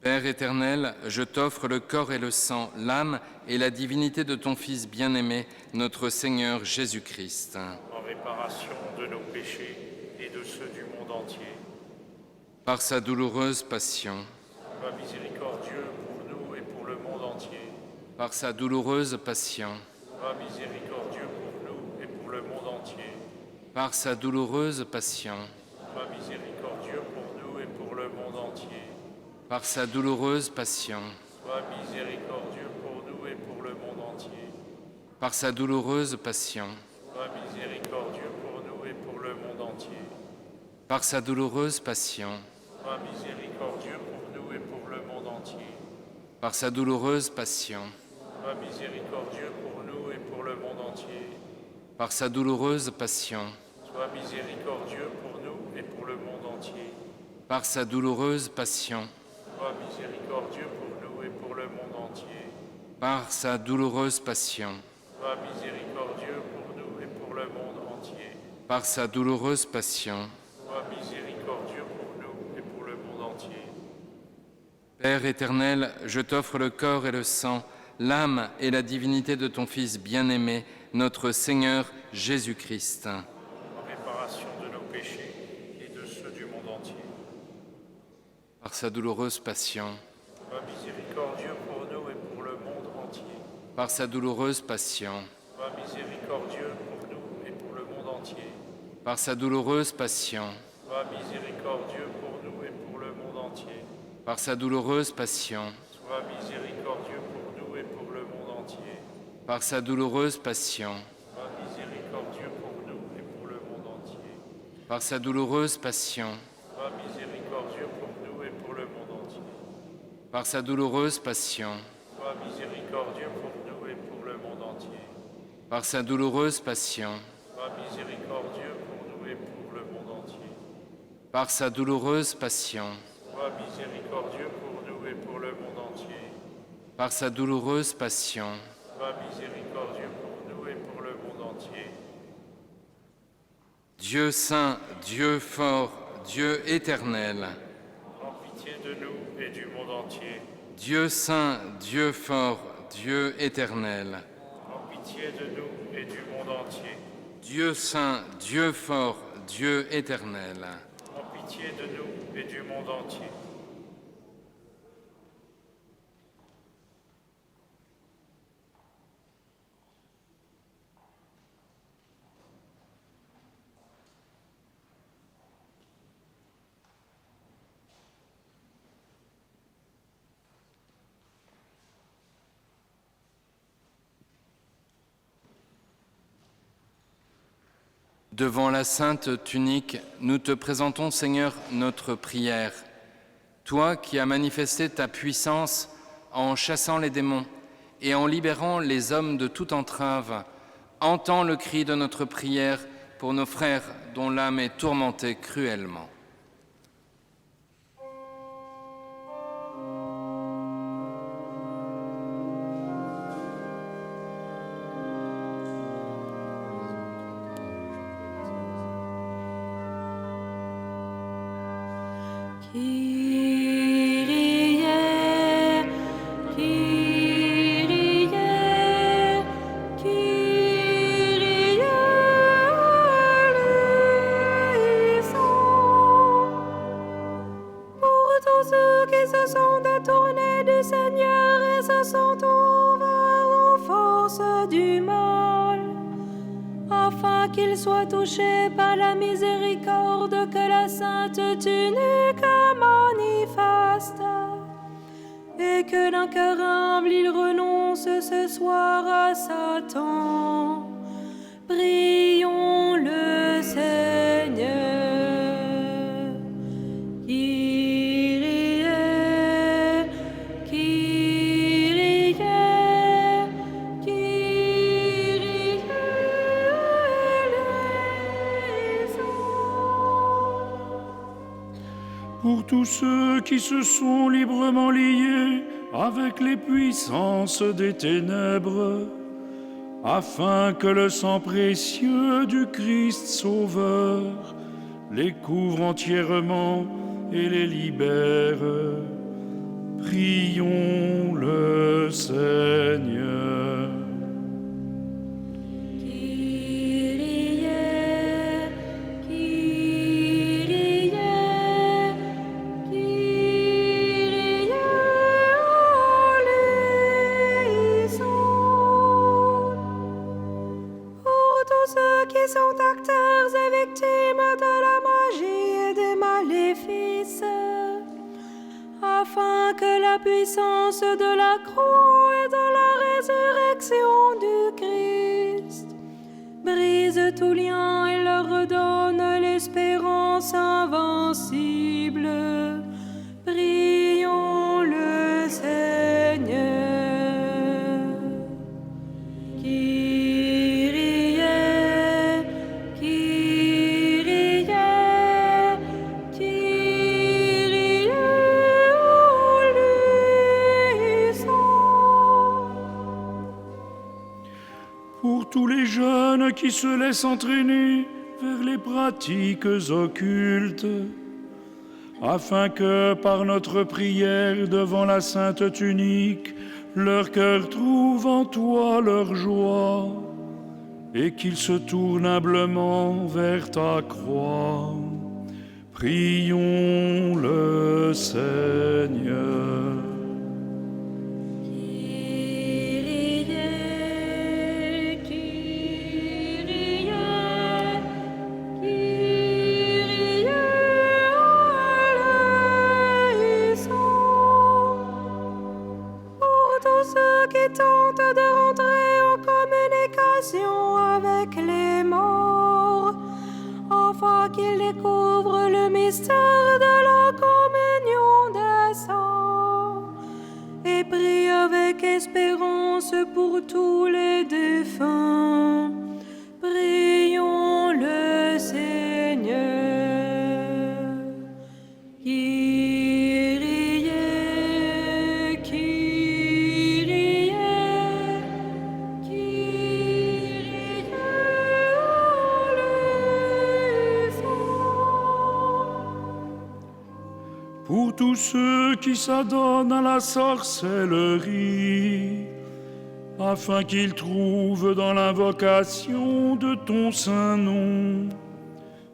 Père éternel, je t'offre le corps et le sang, l'âme et la divinité de ton Fils bien-aimé, notre Seigneur Jésus-Christ. En réparation de nos péchés et de ceux du monde entier. Par sa douloureuse passion. Sois miséricordieux pour nous et pour le monde entier. Par sa douloureuse passion. Sois miséricordieux pour nous et pour le monde entier. Par sa douloureuse passion. Sois miséricordieux pour nous et pour le monde entier. Par sa douloureuse passion. Sois miséricordieux pour nous et pour le monde entier. Par sa douloureuse passion. Sois miséricordieux pour nous et pour le monde entier. Par sa douloureuse passion. Sois miséricordieux pour nous et pour le monde entier. Par sa douloureuse passion. Sois miséricordieux pour nous et pour le monde entier. Par sa douloureuse passion. Sois miséricordieux pour nous et pour le monde entier. Par sa douloureuse passion. Sois miséricordieux pour nous et pour le monde entier. Par sa douloureuse passion. Sois miséricordieux pour nous et pour le monde entier. Par sa douloureuse passion. Sois miséricordieux pour nous et pour le monde entier. Père éternel, je t'offre le corps et le sang, l'âme et la divinité de ton Fils bien-aimé, notre Seigneur Jésus-Christ. En réparation de nos péchés et de ceux du monde entier. Par sa douloureuse passion. Sois miséricordieux pour nous et pour le monde entier. Par sa douloureuse passion. Sois miséricordieux pour nous et pour le monde entier. Par sa douloureuse passion. Sois miséricordieux pour nous et pour le monde entier. Par sa douloureuse passion. Sois miséricordieux pour nous et pour le monde entier. Par sa douloureuse passion. Sois miséricordieux pour nous et pour le monde entier. Par sa douloureuse passion. Sois miséricordieux pour nous et pour le monde entier. Par sa douloureuse passion. Sois miséricordieux pour nous et pour le monde entier. Par sa douloureuse passion. Sois miséricordieux pour nous et pour le monde entier. Par sa douloureuse passion. Sois miséricordieux pour nous et pour le monde entier. Par sa douloureuse passion. Sois miséricordieux pour nous et pour le monde entier. Dieu saint, Dieu fort, Dieu éternel. En pitié de nous et du monde entier. Dieu saint, Dieu fort, Dieu éternel. En pitié de nous et du monde entier. Dieu saint, Dieu fort, Dieu éternel. En pitié de nous et du monde entier. Devant la sainte tunique, nous te présentons, Seigneur, notre prière. Toi qui as manifesté ta puissance en chassant les démons et en libérant les hommes de toute entrave, entends le cri de notre prière pour nos frères dont l'âme est tourmentée cruellement. Kyrie, Kyrie, Kyrie eleison. Pour tous ceux qui se sont détournés du Seigneur et se sont ouverts aux forces du mal, afin qu'ils soient touchés par la miséricorde que la sainte tunique manifeste, et que d'un cœur humble ils renoncent ce soir à Satan. Prions le Seigneur. Kyrie, Kyrie, Kyrie eleison. Pour tous ceux qui se sont librement liés avec les puissances des ténèbres, afin que le sang précieux du Christ Sauveur les couvre entièrement et les libère. Prions le Seigneur. Kyrie, Kyrie, Kyrie eleison. Pour tous ceux qui sont acteurs et victimes de la magie et des maléfices, afin que la puissance de la croix et de la résurrection du Christ brise tout lien et leur redonne l'espérance invincible. Prions le Seigneur. Kyrie, Kyrie, Kyrie eleison. Pour tous les jeunes qui se laissent entraîner vers les pratiques occultes, afin que par notre prière devant la sainte tunique, leur cœur trouve en toi leur joie, et qu'ils se tournent humblement vers ta croix. Prions le Seigneur. Kyrie, Kyrie, Kyrie eleison. Pour tous ceux qui tentent de rentrer en communication avec les morts, afin qu'ils découvrent le mystère de la communion des saints, et prie avec espérance pour tous les défunts. Prions le Seigneur. Kyrie, Kyrie, Kyrie eleison. Pour tous ceux qui s'adonnent à la sorcellerie, afin qu'ils trouvent dans l'invocation de ton saint nom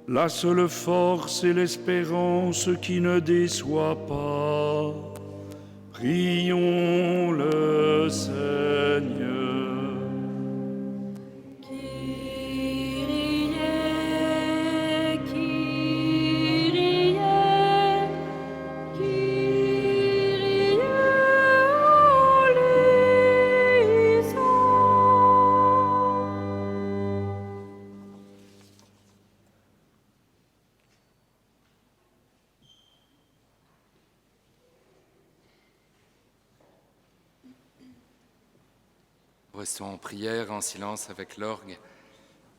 la seule force et l'espérance qui ne déçoit pas. Prions le Seigneur. Kyrie, Kyrie, Kyrie eleison. Restons en prière, en silence avec l'orgue,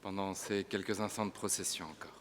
pendant ces quelques instants de procession encore.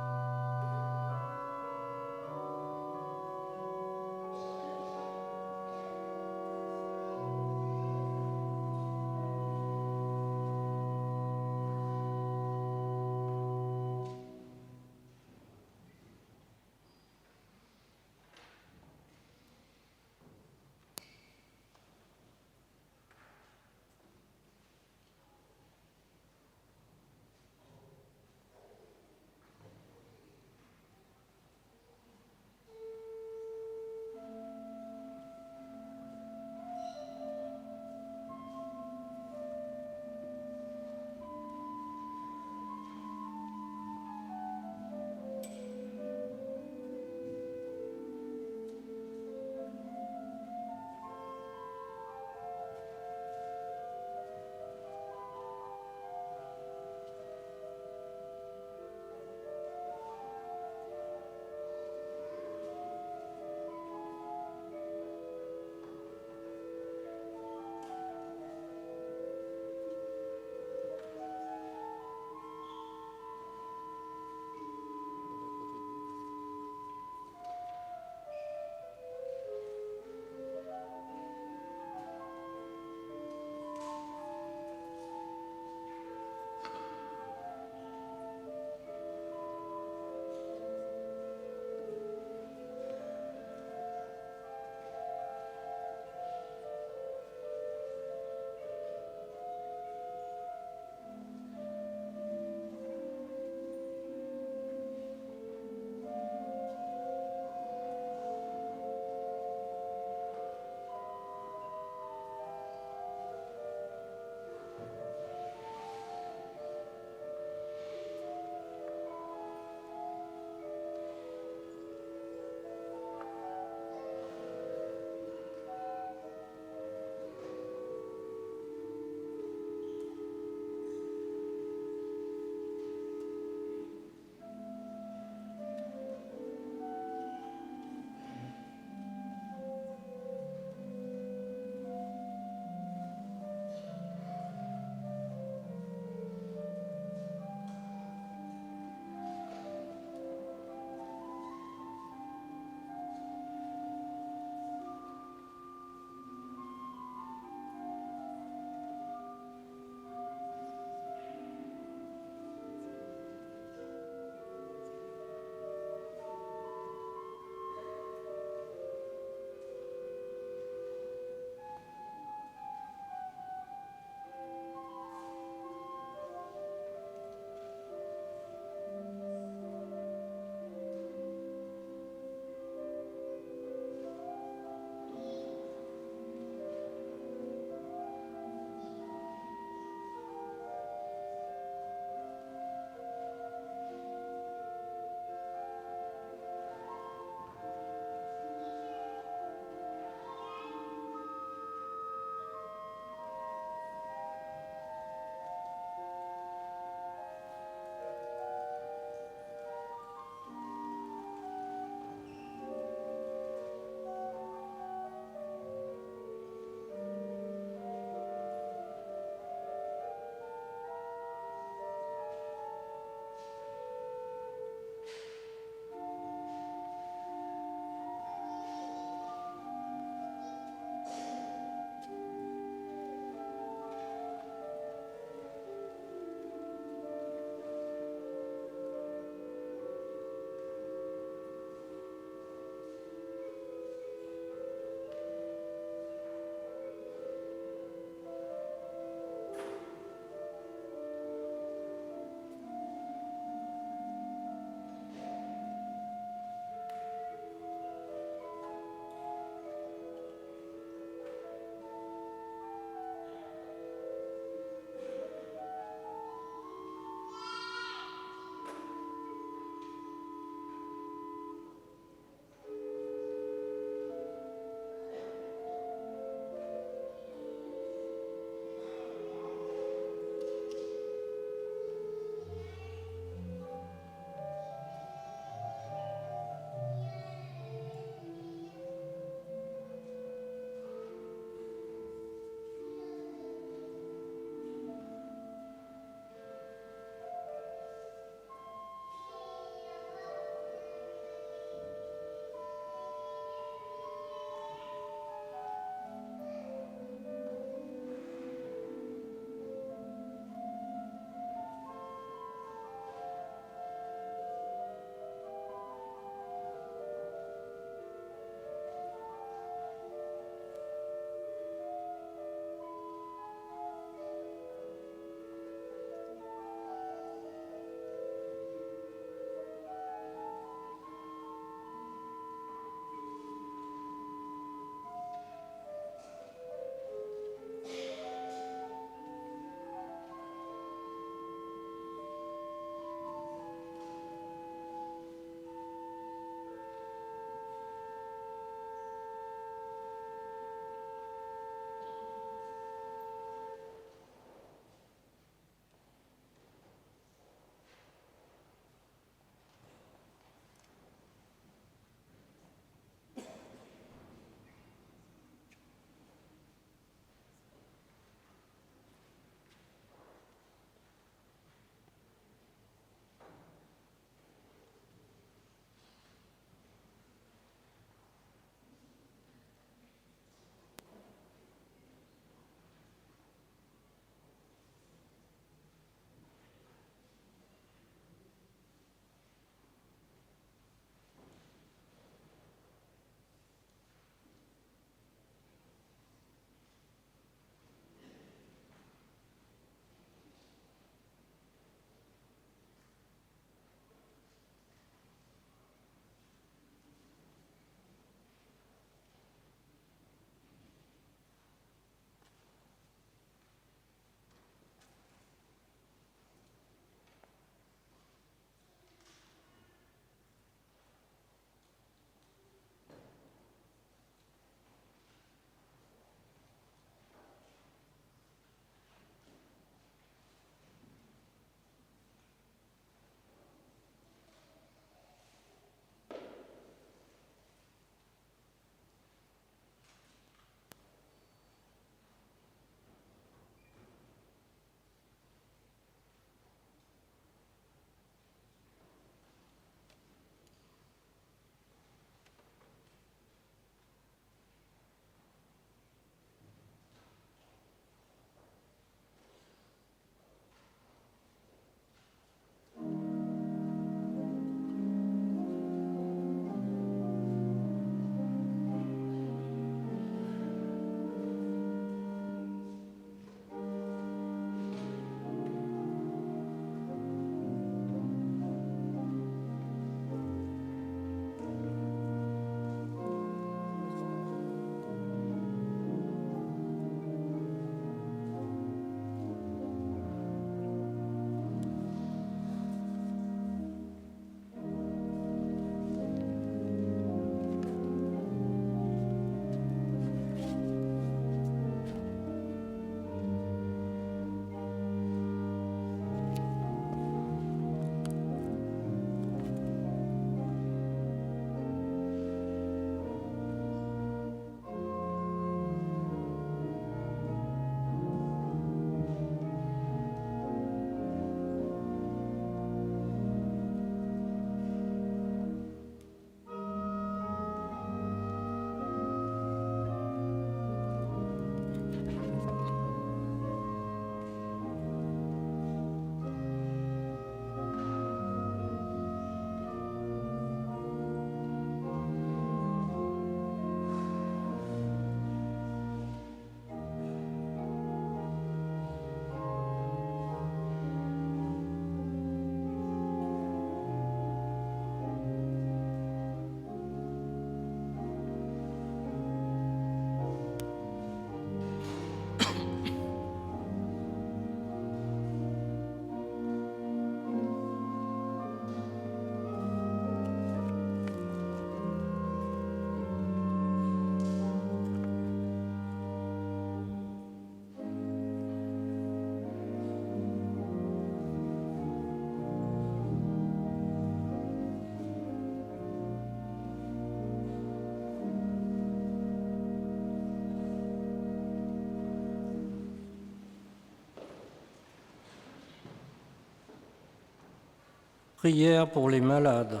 Prière pour les malades.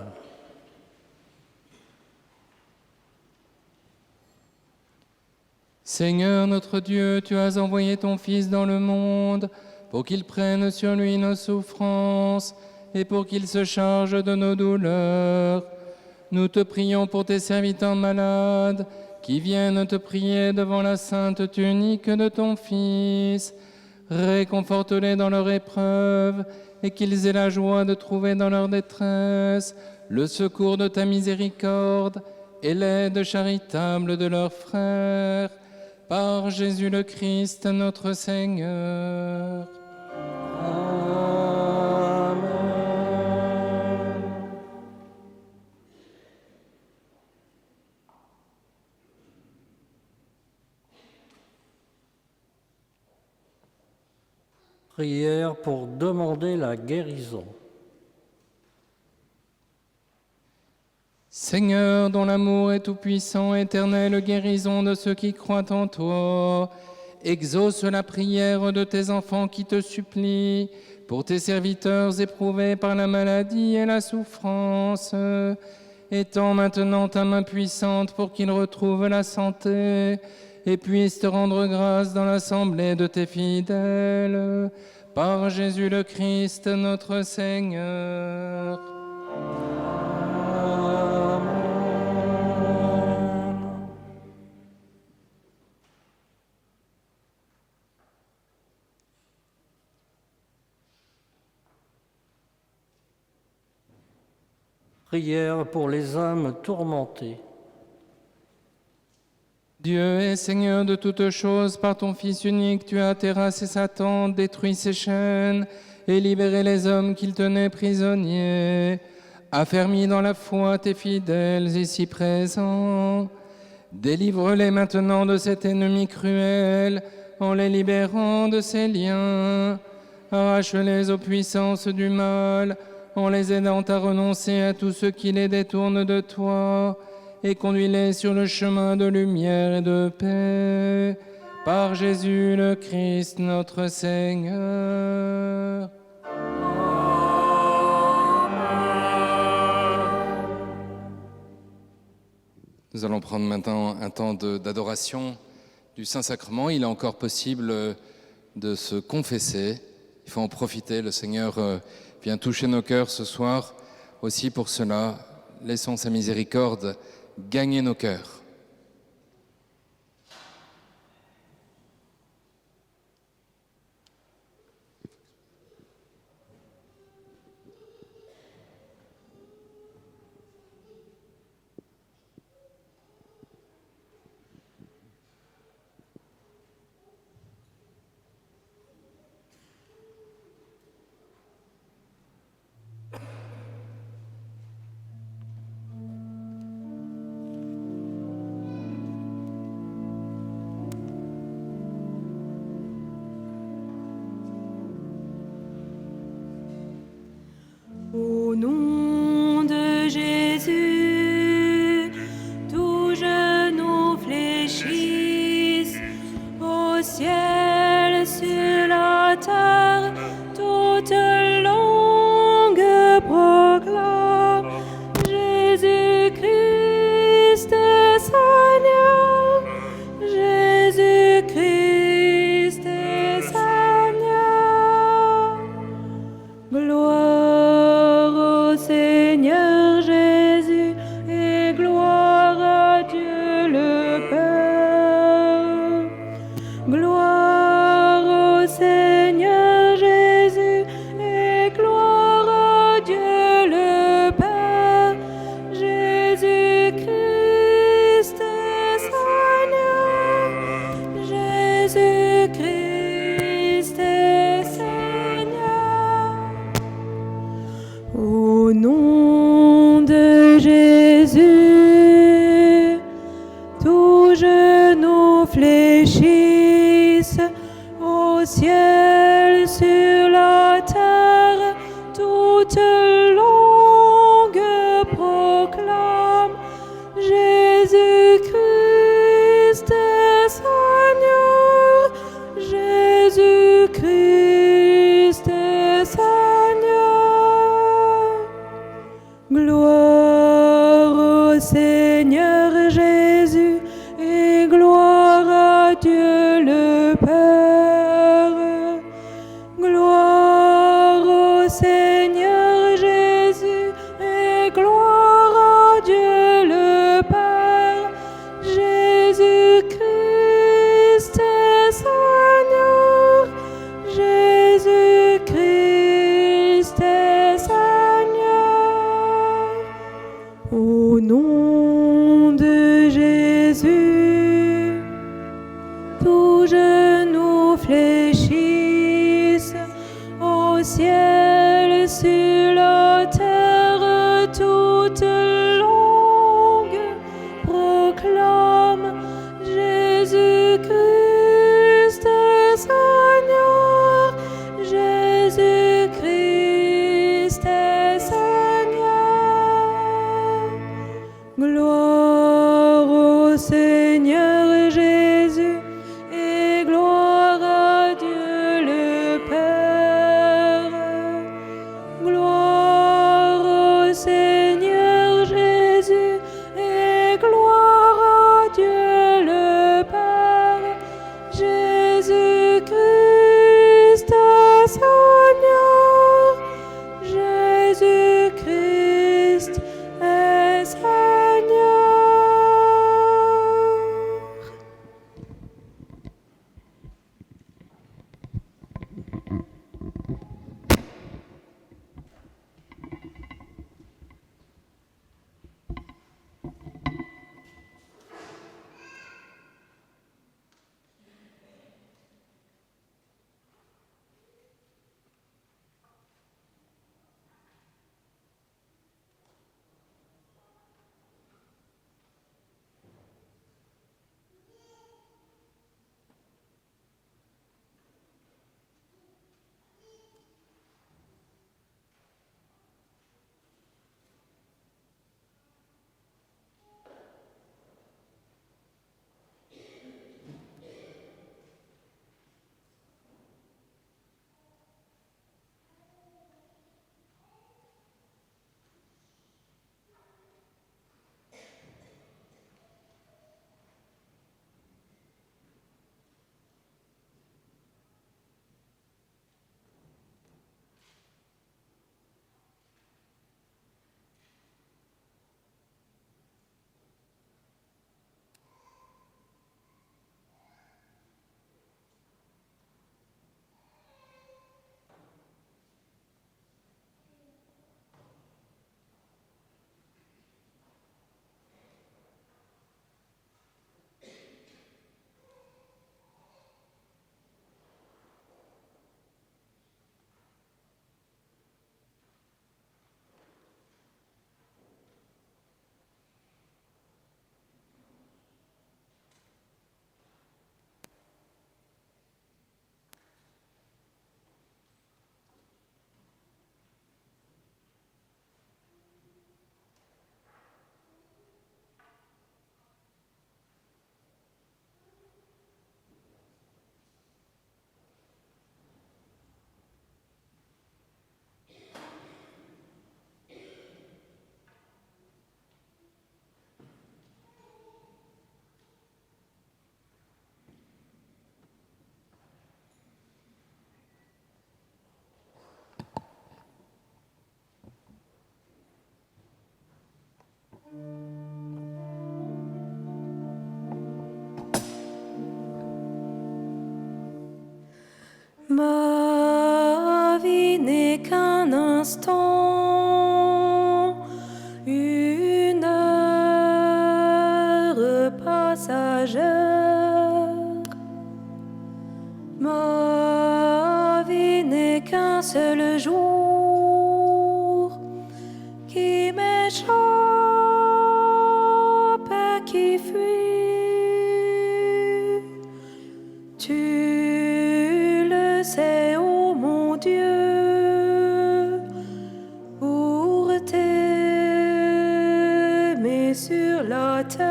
Seigneur notre Dieu, tu as envoyé ton Fils dans le monde pour qu'il prenne sur lui nos souffrances et pour qu'il se charge de nos douleurs. Nous te prions pour tes serviteurs malades qui viennent te prier devant la sainte tunique de ton Fils. Réconforte-les dans leur épreuve et qu'ils aient la joie de trouver dans leur détresse le secours de ta miséricorde et l'aide charitable de leurs frères. Par Jésus le Christ, notre Seigneur. Prière pour demander la guérison. Seigneur, dont l'amour est tout-puissant, éternelle guérison de ceux qui croient en toi, exauce la prière de tes enfants qui te supplient, pour tes serviteurs éprouvés par la maladie et la souffrance. Étends maintenant ta main puissante pour qu'ils retrouvent la santé et puissent te rendre grâce dans l'assemblée de tes fidèles. Par Jésus le Christ, notre Seigneur. Prière pour les âmes tourmentées. Dieu est Seigneur de toutes choses, par ton Fils unique, tu as terrassé Satan, détruit ses chaînes et libéré les hommes qu'il tenait prisonniers. Affermis dans la foi tes fidèles ici présents. Délivre-les maintenant de cet ennemi cruel en les libérant de ses liens. Arrache-les aux puissances du mal en les aidant à renoncer à tout ce qui les détourne de toi, et conduis-les sur le chemin de lumière et de paix. Par Jésus le Christ, notre Seigneur. Nous allons prendre maintenant un temps d'adoration du Saint-Sacrement. Il est encore possible de se confesser. Il faut en profiter. Le Seigneur vient toucher nos cœurs ce soir. Aussi pour cela, laissons sa miséricorde gagner nos cœurs. Au nom de Jésus, tout genou fléchisse, au ciel, sur la terre, toute langue proclame Jésus-Christ est Seigneur, Jésus-Christ est Seigneur. Gloire au Seigneur Jésus et gloire à Dieu le Père. Gloire au Seigneur Jésus et gloire à Dieu le Père. Jésus-Christ est Seigneur. Jésus-Christ est Seigneur. Au nom de Jésus, tout genou fléchisse, au ciel, sur la terre, toute langue proclame Jésus-Christ est Seigneur, Jésus-Christ est Seigneur. Ma vie n'est qu'un instant, une heure passagère. Ma vie n'est qu'un seul jour qui m'échappe et qui fuit. Tu le sais, ô mon Dieu, pour t'aimer sur la terre,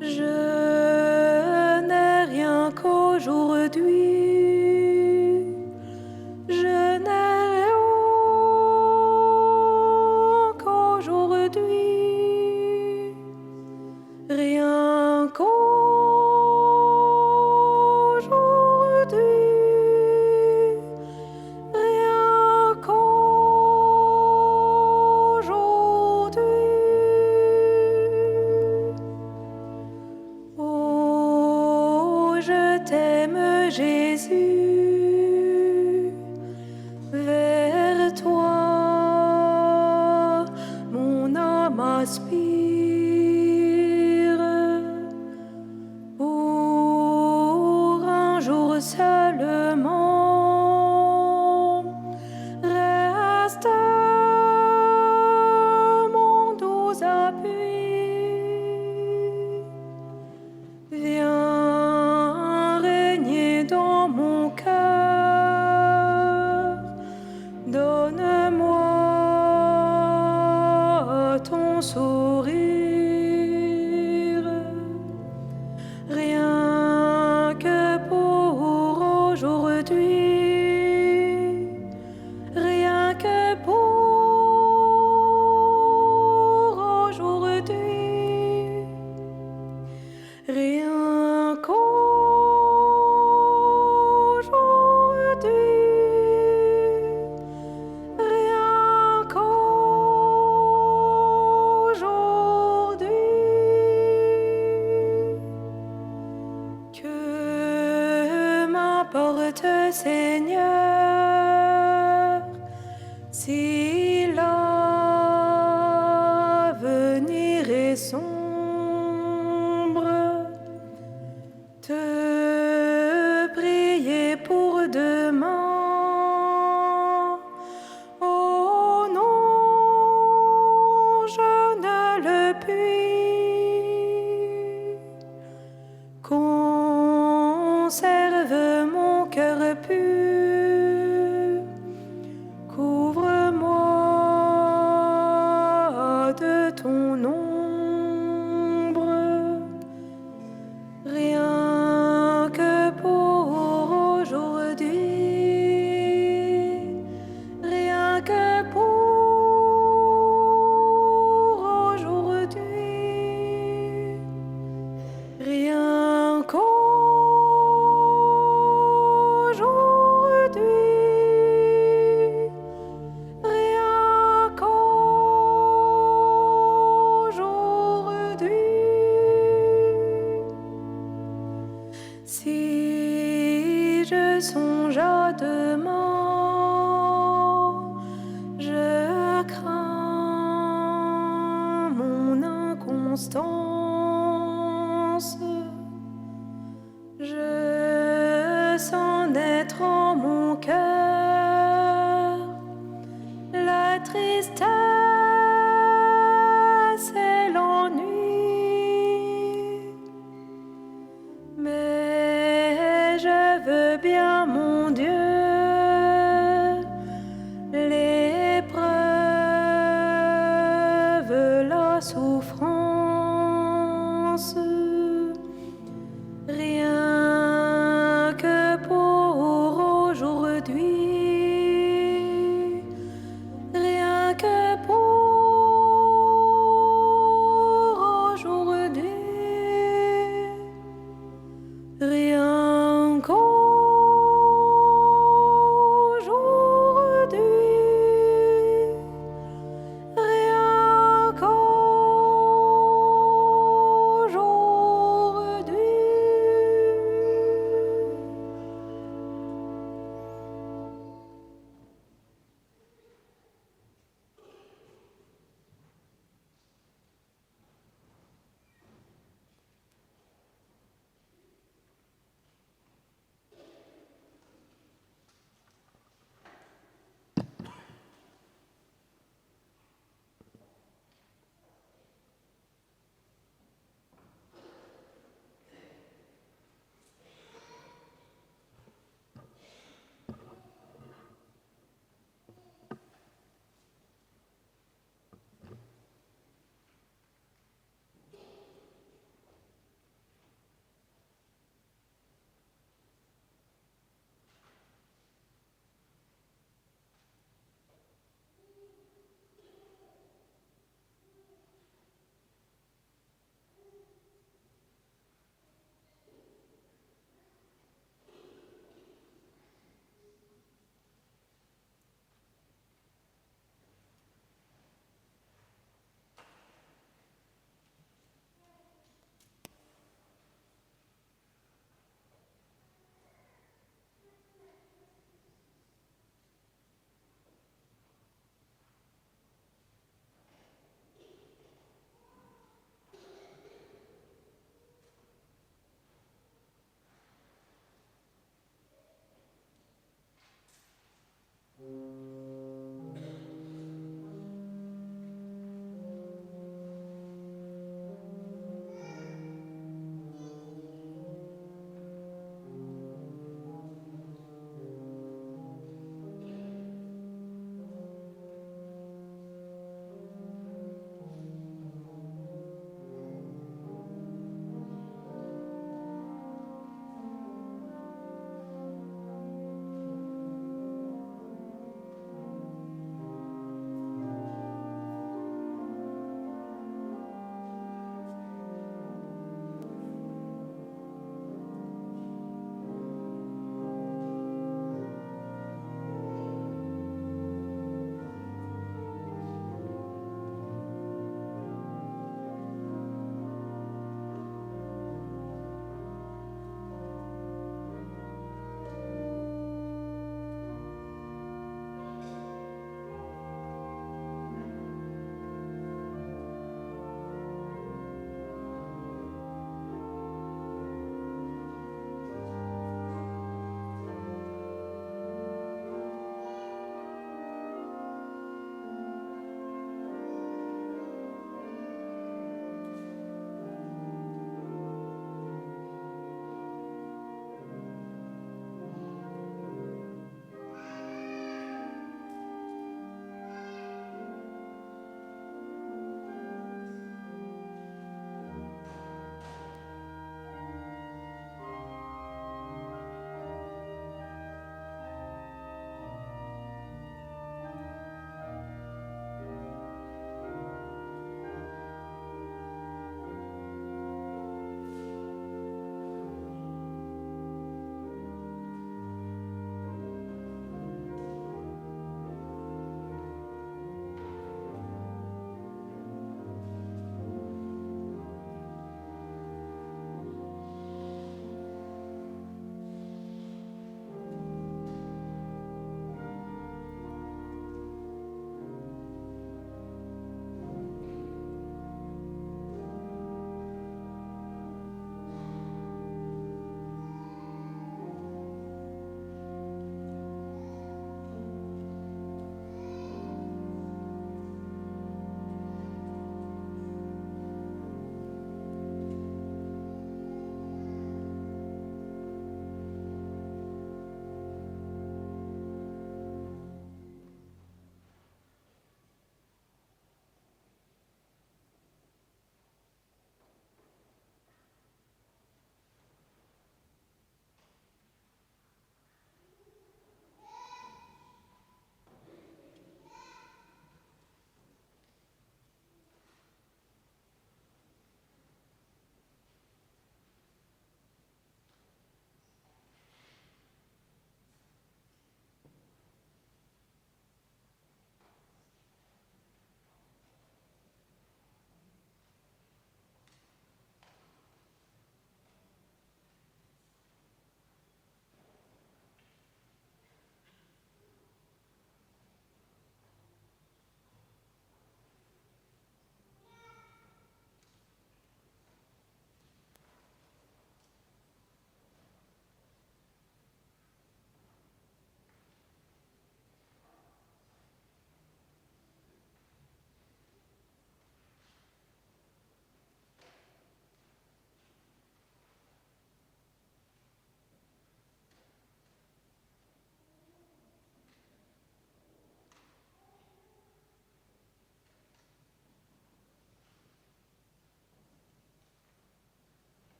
je n'ai rien qu'aujourd'hui. Je n'ai rien qu'aujourd'hui. Rien qu'aujourd'hui, rien qu'aujourd'hui. Oh, je t'aime, Jésus, vers toi, mon âme aspire. Pour un jour seulement, reste mon doux appui. Viens régner dans mon cœur, donne-moi ton sourire. Rien que pour aujourd'hui, rien que pour aujourd'hui, rien qu'aujourd'hui, rien qu'aujourd'hui. Que m'importe, Seigneur, si l'avenir est sombre, te prier pour demain. Oh non, je ne le puis. Conserve mon cœur pur, couvre-moi de ton ombre, rien que pour aujourd'hui, rien que pour aujourd'hui, rien qu'aujourd'hui, rien qu'aujourd'hui. Si je songe à demain, je crains mon inconstance. Je sens naître en mon cœur la tristesse et l'ennui. Mais je veux bien, mon Dieu, l'épreuve, la souffrance, rien que pour aujourd'hui, rien que pour aujourd'hui, rien qu'aujourd'hui, rien qu'aujourd'hui.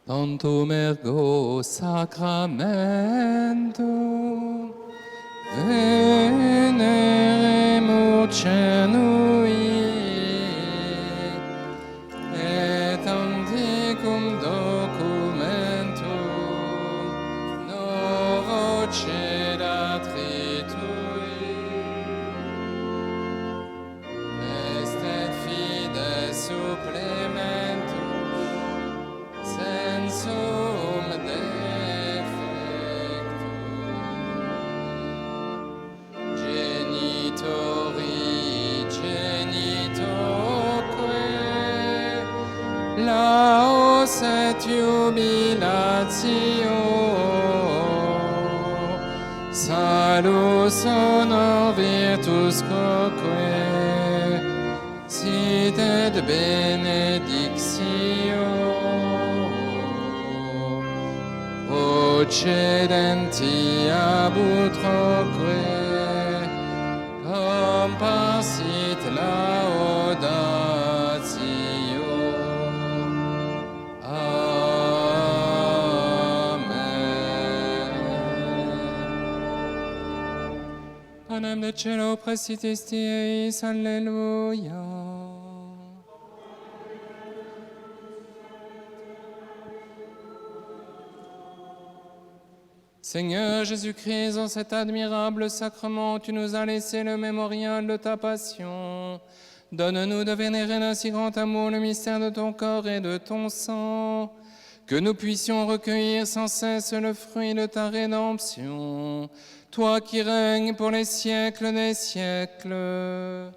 tantum ergo sacramentum veneremur cenui et antiquum documentum novo cedatri tui est et fides supplementum sensum defectum genitori genitoque laos et jubilatio salus honor virtus quoque sit et benedictio procedenti ab utroque comparsit laudatio. Amen. Panem de cielo prestitis Dieis, Alleluia. Seigneur Jésus-Christ, en cet admirable sacrement, tu nous as laissé le mémorial de ta passion. Donne-nous de vénérer d'un si grand amour le mystère de ton corps et de ton sang, que nous puissions recueillir sans cesse le fruit de ta rédemption, toi qui règnes pour les siècles des siècles.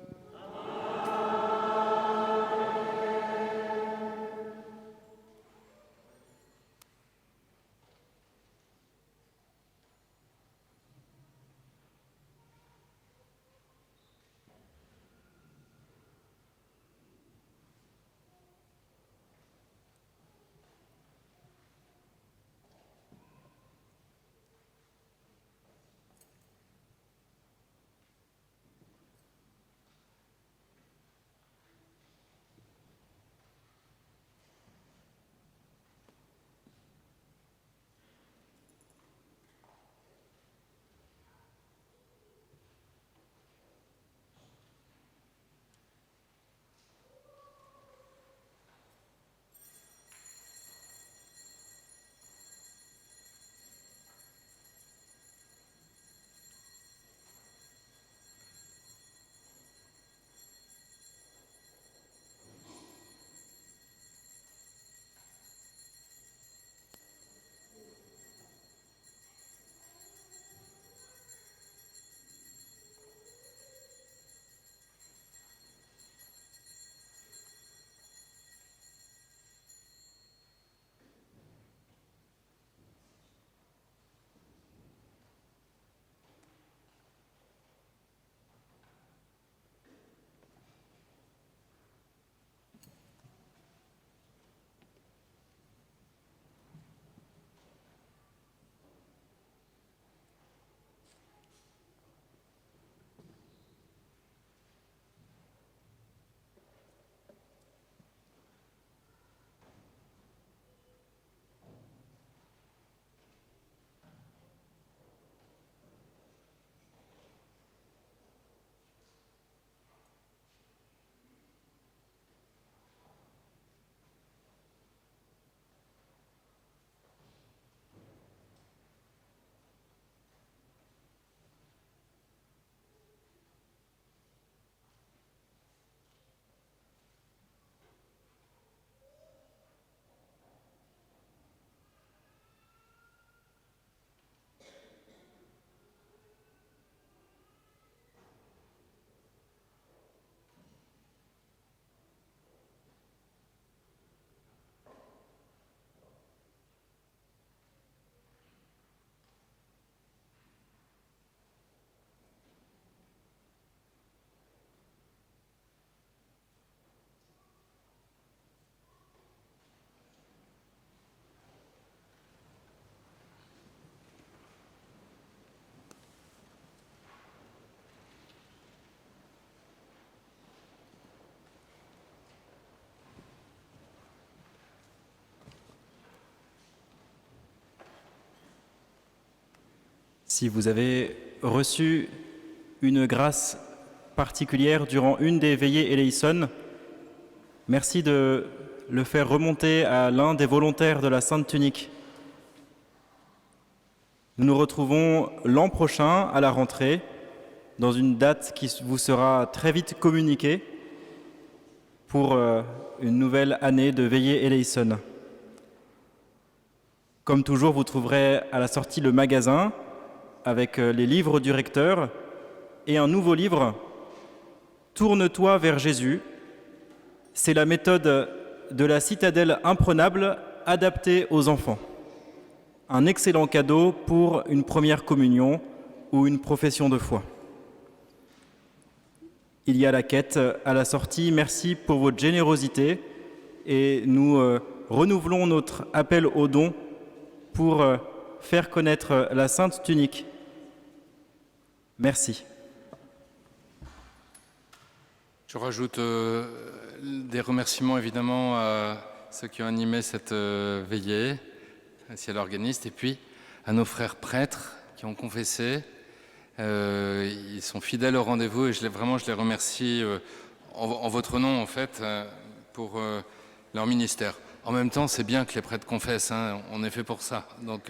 Si vous avez reçu une grâce particulière durant une des veillées Eleison, merci de le faire remonter à l'un des volontaires de la Sainte Tunique. Nous nous retrouvons l'an prochain à la rentrée, dans une date qui vous sera très vite communiquée pour une nouvelle année de veillée Eleison. Comme toujours, vous trouverez à la sortie le magasin avec les livres du recteur et un nouveau livre, Tourne-toi vers Jésus. C'est la méthode de la citadelle imprenable adaptée aux enfants. Un excellent cadeau pour une première communion ou une profession de foi. Il y a la quête à la sortie. Merci pour votre générosité et nous renouvelons notre appel aux dons pour faire connaître la Sainte Tunique. Merci. Je rajoute des remerciements évidemment à ceux qui ont animé cette veillée, ainsi à l'organiste, et puis à nos frères prêtres qui ont confessé. Ils sont fidèles au rendez-vous et je les remercie en votre nom en fait pour leur ministère. En même temps, c'est bien que les prêtres confessent, hein, on est fait pour ça. Donc,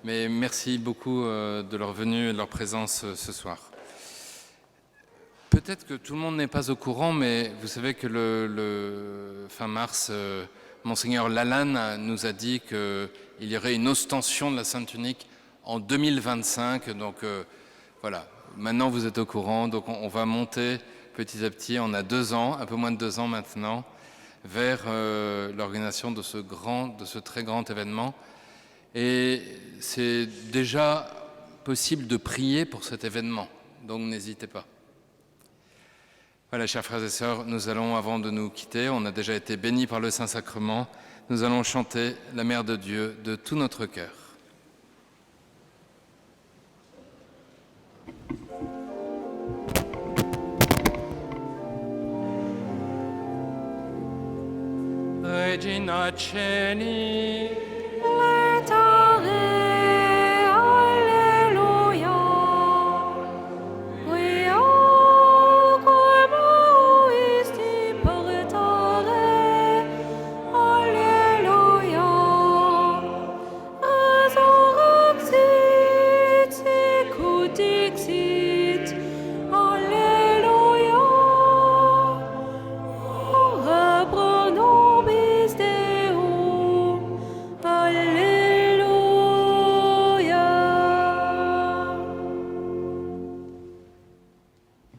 mais merci beaucoup de leur venue et de leur présence ce soir. Peut-être que tout le monde n'est pas au courant, mais vous savez que le fin mars, Monseigneur Lalanne nous a dit qu'il y aurait une ostension de la Sainte Tunique en 2025. Donc voilà, maintenant vous êtes au courant, donc on va monter petit à petit, on a 2 ans, un peu moins de 2 ans maintenant, vers l'organisation de ce très grand événement. Et c'est déjà possible de prier pour cet événement, donc n'hésitez pas. Voilà, chers frères et sœurs, nous allons, avant de nous quitter, on a déjà été bénis par le Saint-Sacrement, nous allons chanter la Mère de Dieu de tout notre cœur. Regina Ceni,